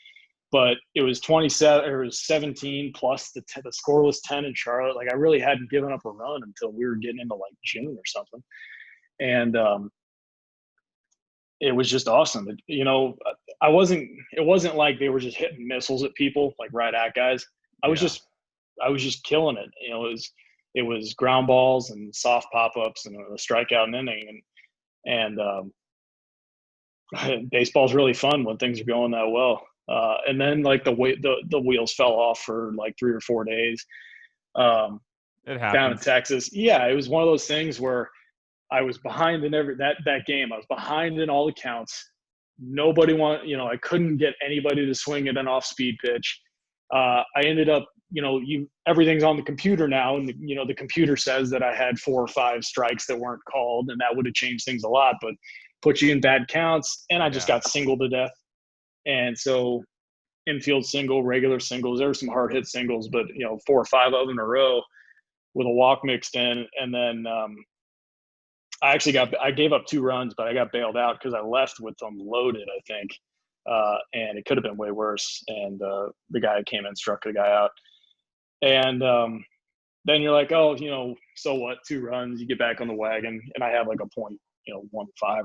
But it was 27, or it was 17 plus the scoreless 10 in Charlotte. Like, I really hadn't given up a run until we were getting into like June or something, and it was just awesome. It wasn't like they were just hitting missiles at people, like right at guys. I was just killing it. It was ground balls and soft pop-ups and a strikeout and inning. And baseball's really fun when things are going that well. And then like the wheels fell off for like 3 or 4 days It down in happens. Texas. Yeah, it was one of those things where I was behind in that game. I was behind in all the counts. Nobody I couldn't get anybody to swing at an off-speed pitch. I ended up, everything's on the computer now, and the computer says that I had 4 or 5 strikes that weren't called, and that would have changed things a lot, but put you in bad counts, and I just got singled to death. And so infield single, regular singles, there were some hard hit singles, but 4 or 5 of them in a row with a walk mixed in. And then I gave up 2 runs, but I got bailed out because I left with them loaded, I think. And it could have been way worse. And the guy came in, struck the guy out. And then you're like, oh, so what? 2 runs, you get back on the wagon. And I have like a point, 1.5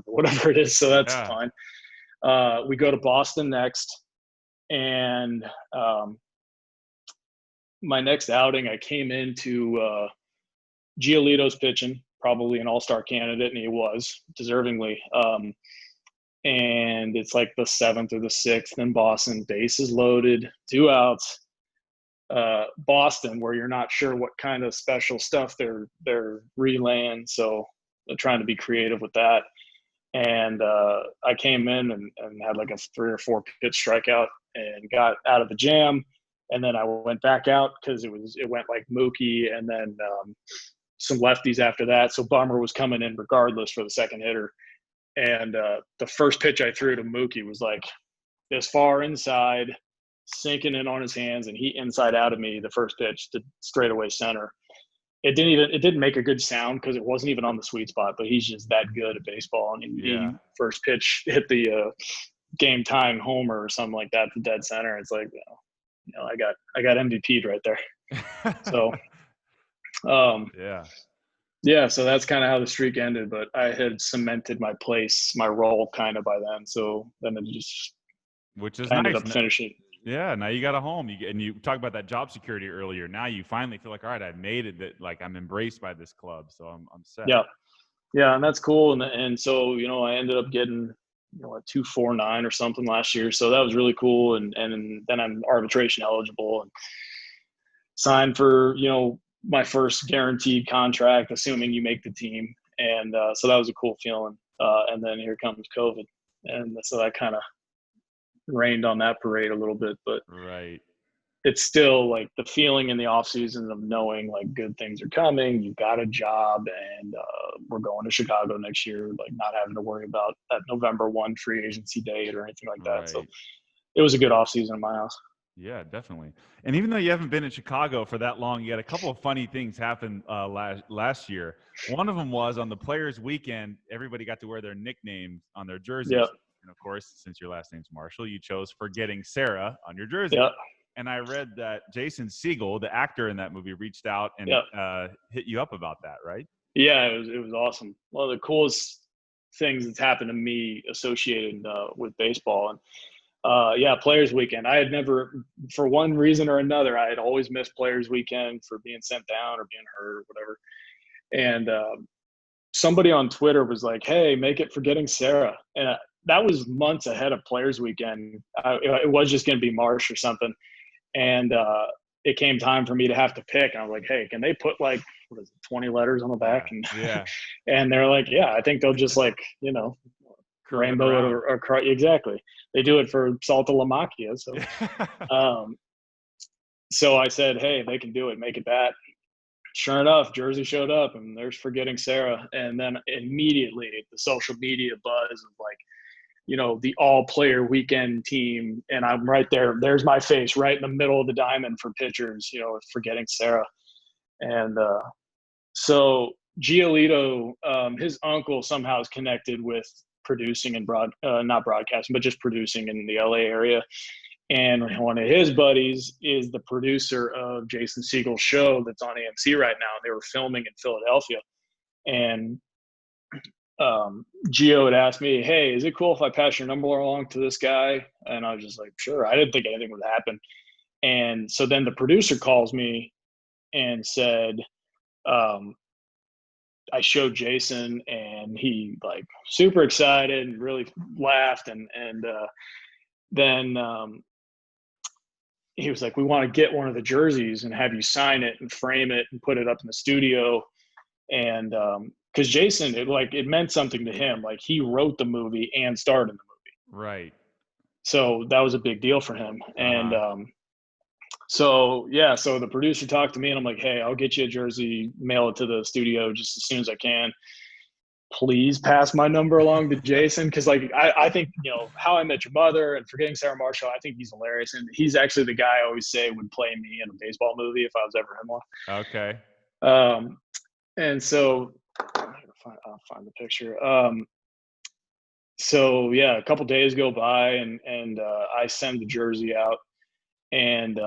or whatever it is. So that's fine. We go to Boston next. And my next outing, I came into Giolito's pitching, probably an all-star candidate, and he was deservingly. And it's like the 7th or the 6th in Boston, bases loaded, 2 outs. Boston, where you're not sure what kind of special stuff they're relaying, so they're trying to be creative with that. And I came in and had like a 3 or 4 pitch strikeout and got out of the jam. And then I went back out because it went like Mookie, and then some lefties after that. So Bummer was coming in regardless for the second hitter. And the first pitch I threw to Mookie was like this far inside, sinking in on his hands, and he inside out of me the first pitch to straightaway center. it didn't make a good sound because it wasn't even on the sweet spot. But he's just that good at baseball, and he first pitch hit the game tying homer or something like that to dead center. It's like, I got MVP'd right there. So, so that's kind of how the streak ended. But I had cemented my role kind of by then. So then it just, which is ended nice. up finishing. Yeah, now you got a home. And you talked about that job security earlier. Now you finally feel like, all right, I've made it. That like I'm embraced by this club, so I'm set. Yeah, and that's cool. And so I ended up getting a 249 or something last year, so that was really cool. And then I'm arbitration eligible and signed for my first guaranteed contract, assuming you make the team. And so that was a cool feeling. And then here comes COVID, and so that kind of rained on that parade a little bit. But it's still like the feeling in the off season of knowing like good things are coming. You've got a job, and we're going to Chicago next year. Like not having to worry about that November 1 free agency date or anything like that. So it was a good off season in my house. Yeah, definitely. And even though you haven't been in Chicago for that long, you had a couple of funny things happen last year. One of them was on the Players Weekend, everybody got to wear their nicknames on their jerseys. Yep. And of course, since your last name's Marshall, you chose Forgetting Sarah on your jersey. Yep. And I read that Jason Segel, the actor in that movie, reached out and hit you up about that, right? Yeah, it was awesome. One of the coolest things that's happened to me associated with baseball. And Players Weekend. I had never, for one reason or another, I had always missed Players Weekend for being sent down or being hurt or whatever. And somebody on Twitter was like, "Hey, make it Forgetting Sarah." And that was months ahead of Players Weekend. It was just going to be Marsh or something. And it came time for me to have to pick. And I was like, "Hey, can they put like 20 letters on the back?" And and they're like, "Yeah, I think they'll just like rainbow it or exactly. They do it for Salta La Macchia." So, so I said, "Hey, they can do it. Make it that." Sure enough, Jersey showed up, and there's Forgetting Sarah. And then immediately the social media buzz of like, the all-player weekend team, and I'm right there. There's my face right in the middle of the diamond for pitchers, Forgetting Sarah. And so Giolito, his uncle somehow is connected with producing and not broadcasting, but just producing in the LA area. And one of his buddies is the producer of Jason Segel's show that's on AMC right now. They were filming in Philadelphia. And Gio had asked me, "Hey, is it cool if I pass your number along to this guy?" And I was just like, "Sure." I didn't think anything would happen. And so then the producer calls me and said, I showed Jason, and he like super excited and really laughed. And then he was like, "We want to get one of the jerseys and have you sign it and frame it and put it up in the studio." And because Jason, it meant something to him. Like he wrote the movie and starred in the movie. Right. So that was a big deal for him. And so the producer talked to me, and I'm like, "Hey, I'll get you a jersey, mail it to the studio just as soon as I can. Please pass my number along to Jason." Because like I think How I Met Your Mother and Forgetting Sarah Marshall, I think he's hilarious, and he's actually the guy I always say would play me in a baseball movie if I was ever in one. Okay. And so I'll find the picture. So a couple days go by, and I send the jersey out, and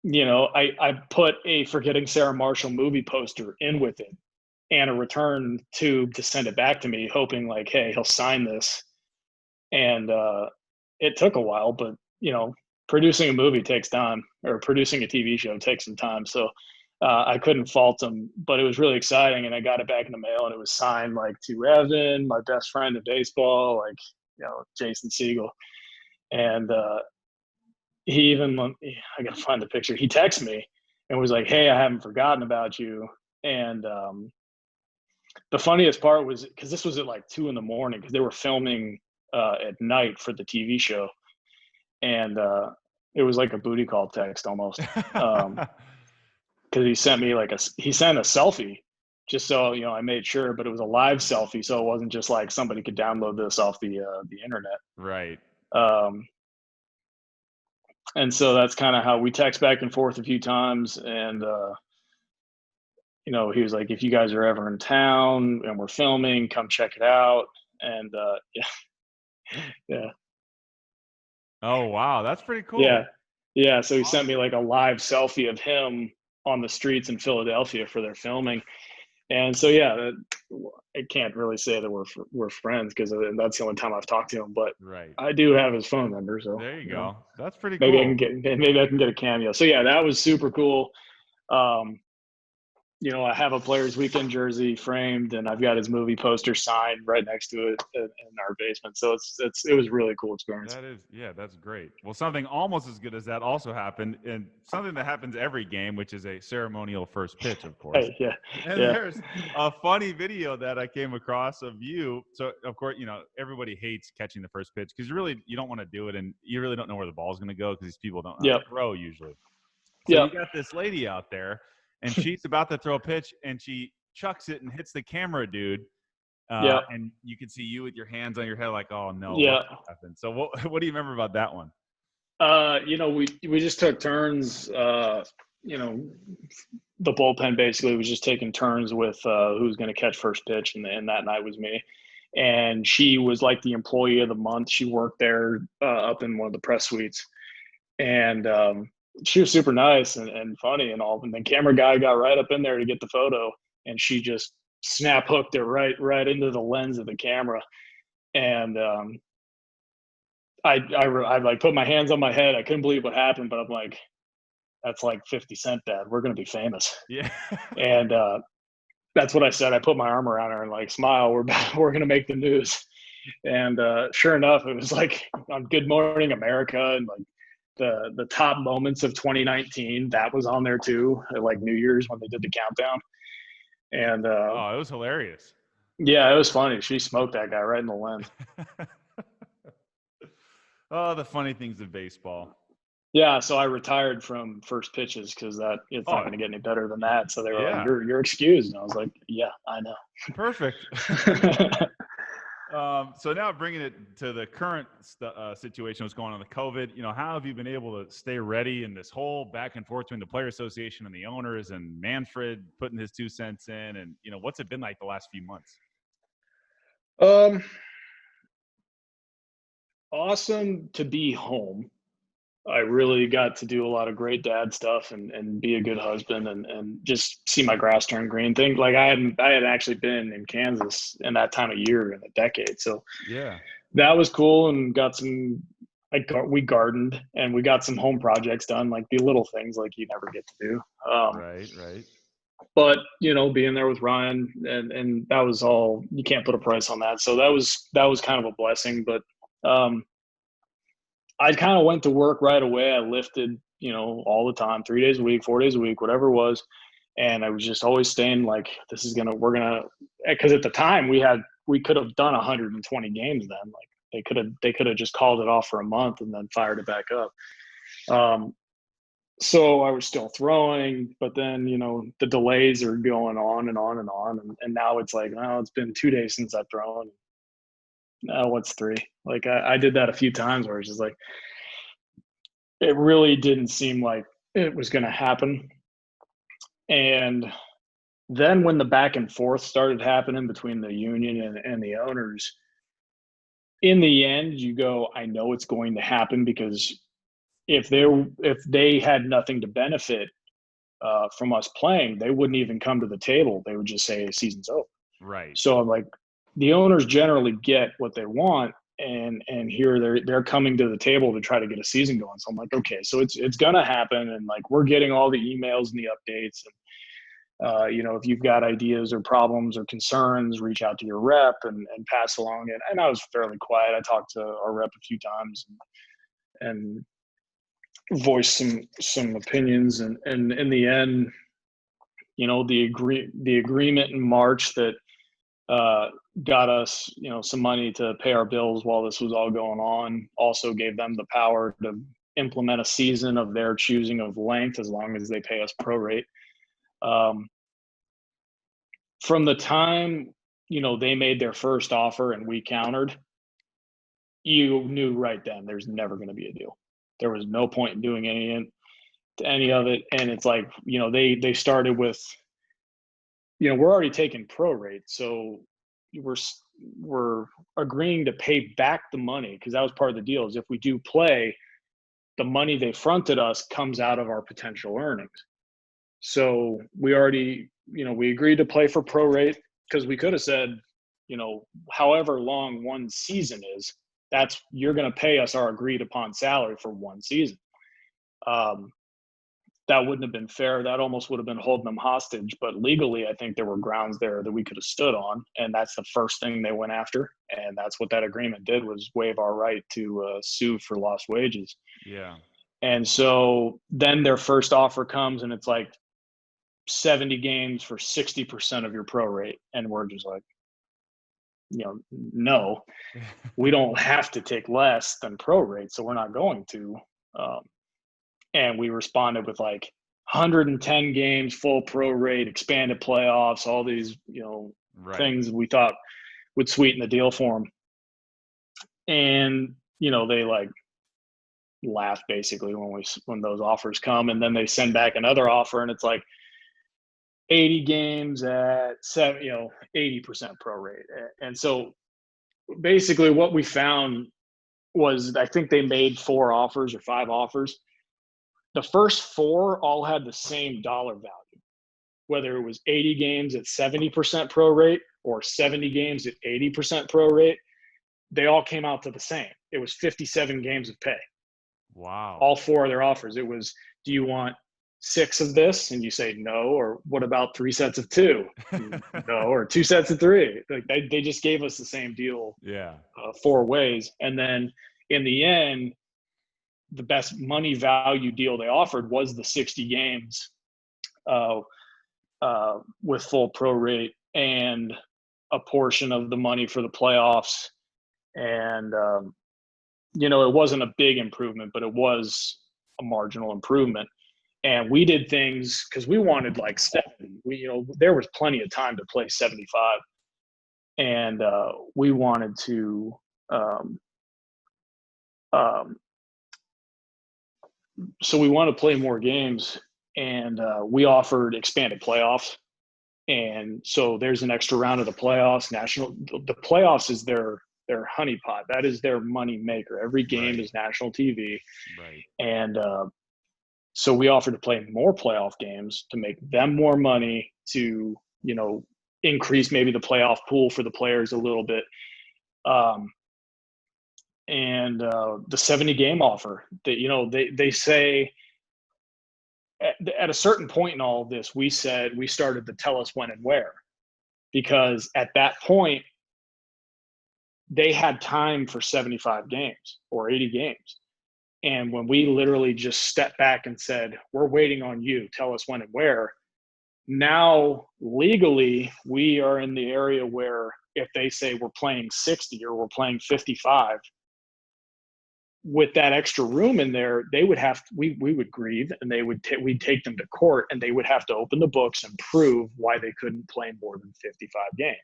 I put a Forgetting Sarah Marshall movie poster in with it and a return tube to send it back to me, hoping like, "Hey, he'll sign this." And it took a while, but producing a movie takes time, or producing a TV show takes some time. So I couldn't fault him, but it was really exciting. And I got it back in the mail, and it was signed like to Evan, my best friend in baseball, like, Jason Segel. And he even, I gotta find the picture. He texted me and was like, "Hey, I haven't forgotten about you." And the funniest part was, because this was at like 2 a.m, because they were filming at night for the TV show. And it was like a booty call text almost. Because he sent me he sent a selfie just so I made sure, but it was a live selfie, so it wasn't just like somebody could download this off the internet. Right. And so that's kind of how we text back and forth a few times, and he was like, if you guys are ever in town and we're filming, come check it out. And yeah, Oh, wow, that's pretty yeah, cool. yeah. So he sent me Awesome. like a live selfie of him on the streets in Philadelphia for their filming. And so yeah, I can't really say that we're friends because that's the only time I've talked to him. But Right. I do have his phone number, so There you go. That's pretty maybe I cool. can get a cameo. So yeah, that was super cool. Um, I have a Players Weekend jersey framed, and I've got his movie poster signed right next to it in our basement. So it was a really cool experience. That is, yeah, that's great. Well, something almost as good as that also happened, and something that happens every game, which is a ceremonial first pitch, of course. Hey, yeah, And yeah, there's a funny video that I came across of you. So, of course, everybody hates catching the first pitch because you don't want to do it, and you really don't know where the ball's going to go because these people don't know how to yep, throw usually. So yep, you got this lady out there, and she's about to throw a pitch, and she chucks it and hits the camera dude. yep, And you can see you with your hands on your head, like, "Oh no, what yeah. happened?" So what do you remember about that one? We just took turns. You know, the bullpen basically was just taking turns with who's going to catch first pitch, and that night was me. And she was like the employee of the month. She worked there up in one of the press suites, and she was super nice and funny and all. And then camera guy got right up in there to get the photo, and she just snap hooked it right into the lens of the camera. And I like put my hands on my head. I couldn't believe what happened, but I'm like, that's like 50 Cent, Dad. We're gonna be famous. Yeah. And that's what I said. I put my arm around her and like, smile. We're gonna make the news. And sure enough, it was like on Good Morning America and like the top moments of 2019. That was on there too, at like New Year's when they did the countdown. And Oh, it was hilarious. yeah, it was funny. She smoked that guy right in the lens. Oh, the funny things of baseball. Yeah, so I retired from first pitches because that it's not Oh, going to get any better than that. So they were like, yeah, "You're excused," and I was like, "Yeah, I know." perfect. So now bringing it to the current situation, what's going on with COVID, how have you been able to stay ready in this whole back and forth between the player association and the owners and Manfred putting his 2 cents in, and what's it been like the last few months? um, Awesome to be home. I really got to do a lot of great dad stuff and be a good husband and just see my grass turn green. Thing like I hadn't actually been in Kansas in that time of year in a decade, so Yeah. that was cool and got some. We gardened and we got some home projects done, like the little things like you never get to do. Right, right. But being there with Ryan and that was all. You can't put a price on that, so that was kind of a blessing. But I kind of went to work right away. I lifted, all the time, 3 days a week, 4 days a week, whatever it was. And I was just always staying like, we're gonna, because at the time we could have done 120 games then. Like they could have just called it off for a month and then fired it back up. So I was still throwing, but then, the delays are going on and on and on. And now it's like, oh, it's been 2 days since I've thrown. Now what's three? Like I did that a few times where it's just like, it really didn't seem like it was going to happen. And then when the back and forth started happening between the union and the owners, in the end, you go, I know it's going to happen because if they had nothing to benefit from us playing, they wouldn't even come to the table. They would just say season's over. Right. So I'm like, the owners generally get what they want, and here they're coming to the table to try to get a season going. So I'm like, okay, so it's gonna happen, and like we're getting all the emails and the updates, and if you've got ideas or problems or concerns, reach out to your rep and pass along. And I was fairly quiet. I talked to our rep a few times and voiced some opinions, and in the end, the agreement in March that got us, some money to pay our bills while this was all going on. Also gave them the power to implement a season of their choosing of length as long as they pay us prorate. From the time they made their first offer and we countered, you knew right then there's never going to be a deal. There was no point in doing any of it, and it's like they started with we're already taking prorate, so we're agreeing to pay back the money, because that was part of the deal, is if we do play, the money they fronted us comes out of our potential earnings. So we already, we agreed to play for prorate, because we could have said, however long one season is, you're going to pay us our agreed upon salary for one season. That wouldn't have been fair. That almost would have been holding them hostage. But legally, I think there were grounds there that we could have stood on, and that's the first thing they went after. And that's what that agreement did, was waive our right to sue for lost wages. Yeah. And so then their first offer comes, and it's like 70 games for 60% of your prorate, and we're just like, no, we don't have to take less than prorate, so we're not going to. And we responded with like 110 games, full prorate, expanded playoffs, all these, Right. things we thought would sweeten the deal for them. And, they like laugh basically when those offers come, and then they send back another offer, and it's like 80 games at 80% prorate. And so basically what we found was, I think they made 4 offers or 5 offers. The first 4 all had the same dollar value, whether it was 80 games at 70% prorate or 70 games at 80% prorate. They all came out to the same. It was 57 games of pay. Wow. All 4 of their offers. It was, do you want 6 of this? And you say no. Or what about 3 sets of 2? No. Or 2 sets of 3. Like they just gave us the same deal. Yeah. 4 ways. And then in the end, the best money value deal they offered was the 60 games with full prorate and a portion of the money for the playoffs. And, it wasn't a big improvement, but it was a marginal improvement. And we did things because we wanted like 70. There was plenty of time to play 75. And we wanted to so we want to play more games, and we offered expanded playoffs. And so there's an extra round of the playoffs. The playoffs is their honeypot. That is their money maker. Every game is national TV. Right. And so we offered to play more playoff games to make them more money, to increase maybe the playoff pool for the players a little bit. And the 70 game offer that, they say at a certain point in all of this, we started to tell us when and where, because at that point they had time for 75 games or 80 games. And when we literally just stepped back and said, we're waiting on you, tell us when and where. Now, legally, we are in the area where if they say we're playing 60 or we're playing 55, with that extra room in there, they would we would grieve, and we'd take them to court, and they would have to open the books and prove why they couldn't play more than 55 games.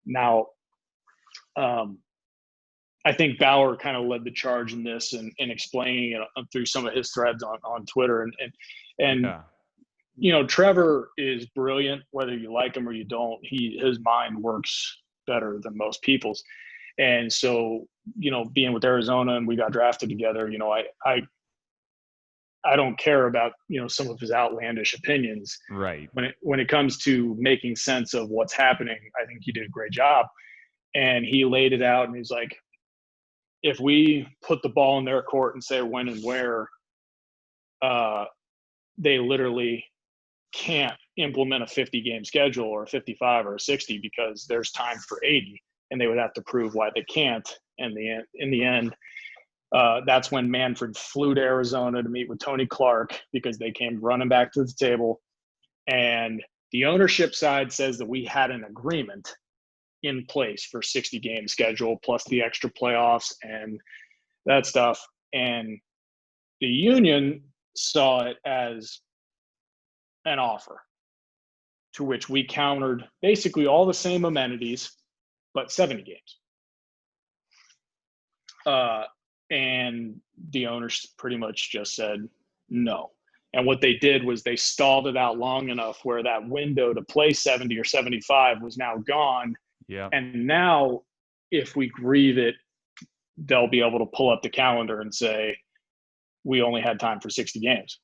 Now, I think Bauer kind of led the charge in this and explaining it through some of his threads on Twitter. And Trevor is brilliant, whether you like him or you don't. His mind works better than most people's. And so, being with Arizona and we got drafted together, I don't care about, some of his outlandish opinions. Right. When it comes to making sense of what's happening, I think he did a great job. And he laid it out, and he's like, if we put the ball in their court and say when and where, they literally can't implement a 50 game schedule or a 55 or a 60 because there's time for 80, and they would have to prove why they can't. And in the end, that's when Manfred flew to Arizona to meet with Tony Clark, because they came running back to the table. And the ownership side says that we had an agreement in place for 60 game schedule plus the extra playoffs and that stuff. And the union saw it as an offer, to which we countered basically all the same amenities, but 70 games. And the owners pretty much just said no. And what they did was they stalled it out long enough where that window to play 70 or 75 was now gone. Yeah. And now if we grieve it, they'll be able to pull up the calendar and say, we only had time for 60 games.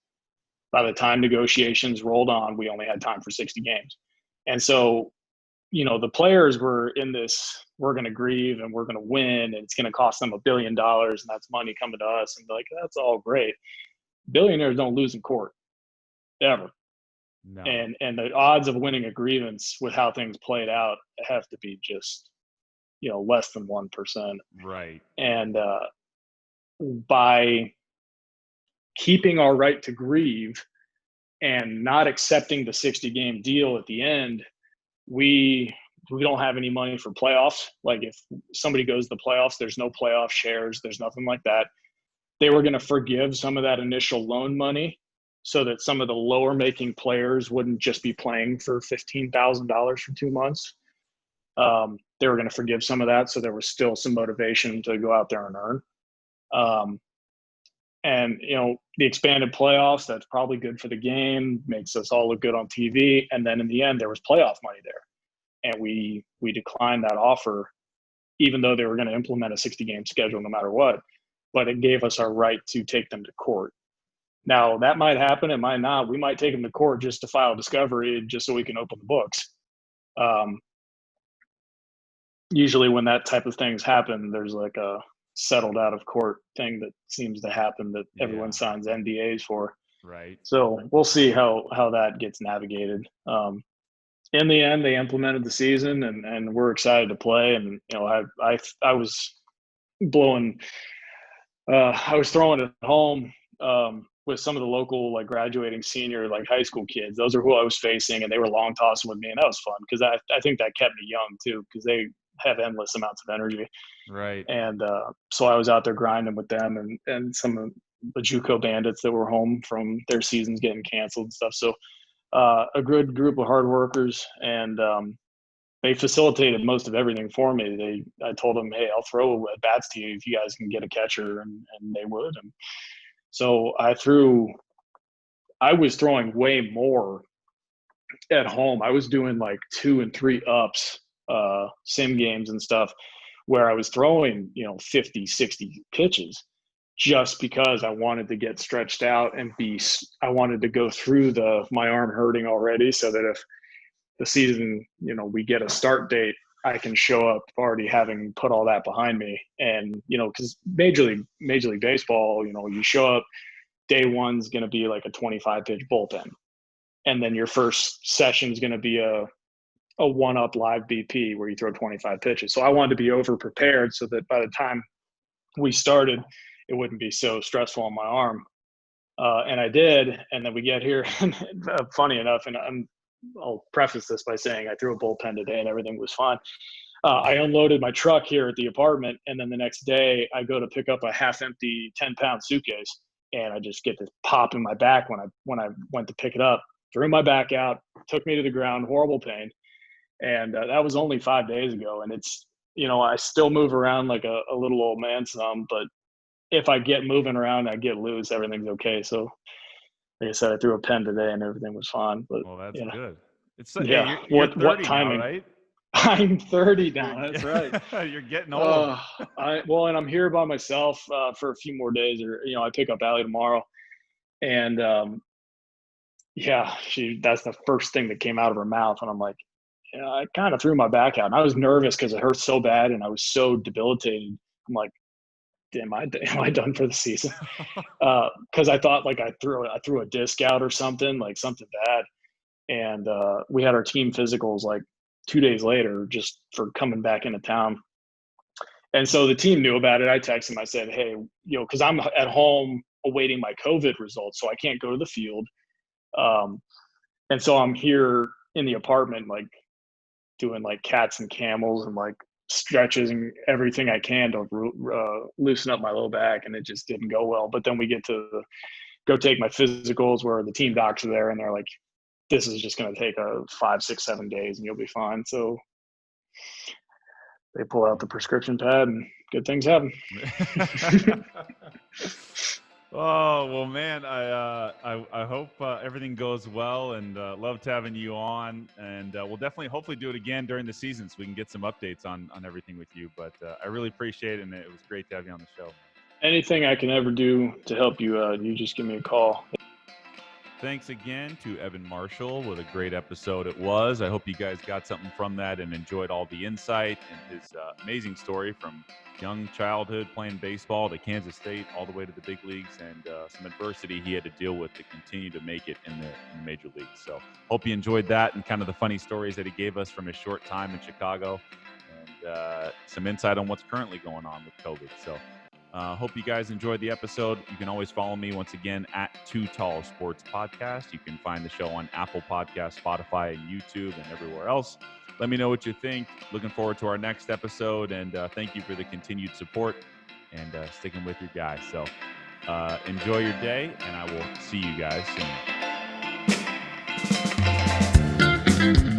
By the time negotiations rolled on, we only had time for 60 games. And so, the players were in this, we're going to grieve and we're going to win, and it's going to cost them $1 billion, and that's money coming to us. And like, that's all great. Billionaires don't lose in court ever. No. And the odds of winning a grievance with how things played out have to be just, less than 1%. Right. And by keeping our right to grieve and not accepting the 60 game deal at the end, we don't have any money for playoffs. Like if somebody goes to the playoffs, there's no playoff shares, there's nothing like that. They were going to forgive some of that initial loan money so that some of the lower making players wouldn't just be playing for $15,000 for 2 months. They were going to forgive some of that, so there was still some motivation to go out there and earn. And the expanded playoffs, that's probably good for the game, makes us all look good on TV. And then in the end, there was playoff money there, and we declined that offer, even though they were going to implement a 60 game schedule no matter what. But it gave us our right to take them to court. Now that might happen, it might not. We might take them to court just to file discovery, just so we can open the books. Usually when that type of things happen, there's like a settled out of court thing that seems to happen that everyone signs NDAs for. Right. So we'll see how that gets navigated. In the end, they implemented the season, and we're excited to play. And I was blowing. I was throwing at home with some of the local graduating senior high school kids. Those are who I was facing, and they were long tossing with me, and that was fun because I think that kept me young too, because they have endless amounts of energy. Right. And so I was out there grinding with them and some of the JUCO bandits that were home from their seasons getting canceled and stuff. So a good group of hard workers, and they facilitated most of everything for me. I told them, hey, I'll throw at bats to you if you guys can get a catcher, and they would. And so I was throwing way more at home. I was doing 2 and 3 ups, sim games and stuff, where I was throwing 50, 60 pitches, just because I wanted to get stretched out and I wanted to go through my arm hurting already, so that if the season, we get a start date, I can show up already having put all that behind me. And, because Major League Baseball, you show up, day one's going to be like a 25 pitch bullpen. And then your first session is going to be a 1-up live BP where you throw 25 pitches. So I wanted to be over prepared so that by the time we started, it wouldn't be so stressful on my arm. And I did. And then we get here, and funny enough, and I'll preface this by saying I threw a bullpen today and everything was fine. I unloaded my truck here at the apartment, and then the next day I go to pick up a half-empty 10-pound suitcase, and I just get this pop in my back when I went to pick it up. Threw my back out, took me to the ground, horrible pain. And that was only 5 days ago. And it's, I still move around like a little old man some, but if I get moving around, I get loose, everything's okay. So like I said, I threw a pen today and everything was fine. But well, that's good. It's yeah. Hey, you're 30 what timing? now, right? I'm 30 now. That's right. You're getting old. And I'm here by myself for a few more days, or I pick up Allie tomorrow, and that's the first thing that came out of her mouth, and I'm like, I kind of threw my back out, and I was nervous because it hurt so bad, and I was so debilitated. I'm like, am I done for the season? Because I thought I threw a disc out or something, something bad. And we had our team physicals 2 days later, just for coming back into town. And so the team knew about it. I texted them. I said, hey, because I'm at home awaiting my COVID results, so I can't go to the field. And so I'm here in the apartment, doing cats and camels and stretches and everything I can to loosen up my low back, and it just didn't go well. But then we get to go take my physicals where the team docs are there, and they're like, this is just going to take 5, 6, 7 days and you'll be fine. So they pull out the prescription pad and good things happen. Oh well, man. I hope everything goes well, and loved having you on. And we'll definitely, hopefully, do it again during the season so we can get some updates on everything with you. But I really appreciate it, and it was great to have you on the show. Anything I can ever do to help you, you just give me a call. Thanks again to Evan Marshall. What a great episode it was. I hope you guys got something from that and enjoyed all the insight and his amazing story from young childhood playing baseball to Kansas State all the way to the big leagues and some adversity he had to deal with to continue to make it in the major leagues. So hope you enjoyed that and kind of the funny stories that he gave us from his short time in Chicago and some insight on what's currently going on with COVID. So hope you guys enjoyed the episode. You can always follow me once again at Too Tall Sports Podcast. You can find the show on Apple Podcasts, Spotify, and YouTube, and everywhere else. Let me know what you think. Looking forward to our next episode, and thank you for the continued support and sticking with your guys. So enjoy your day, and I will see you guys soon.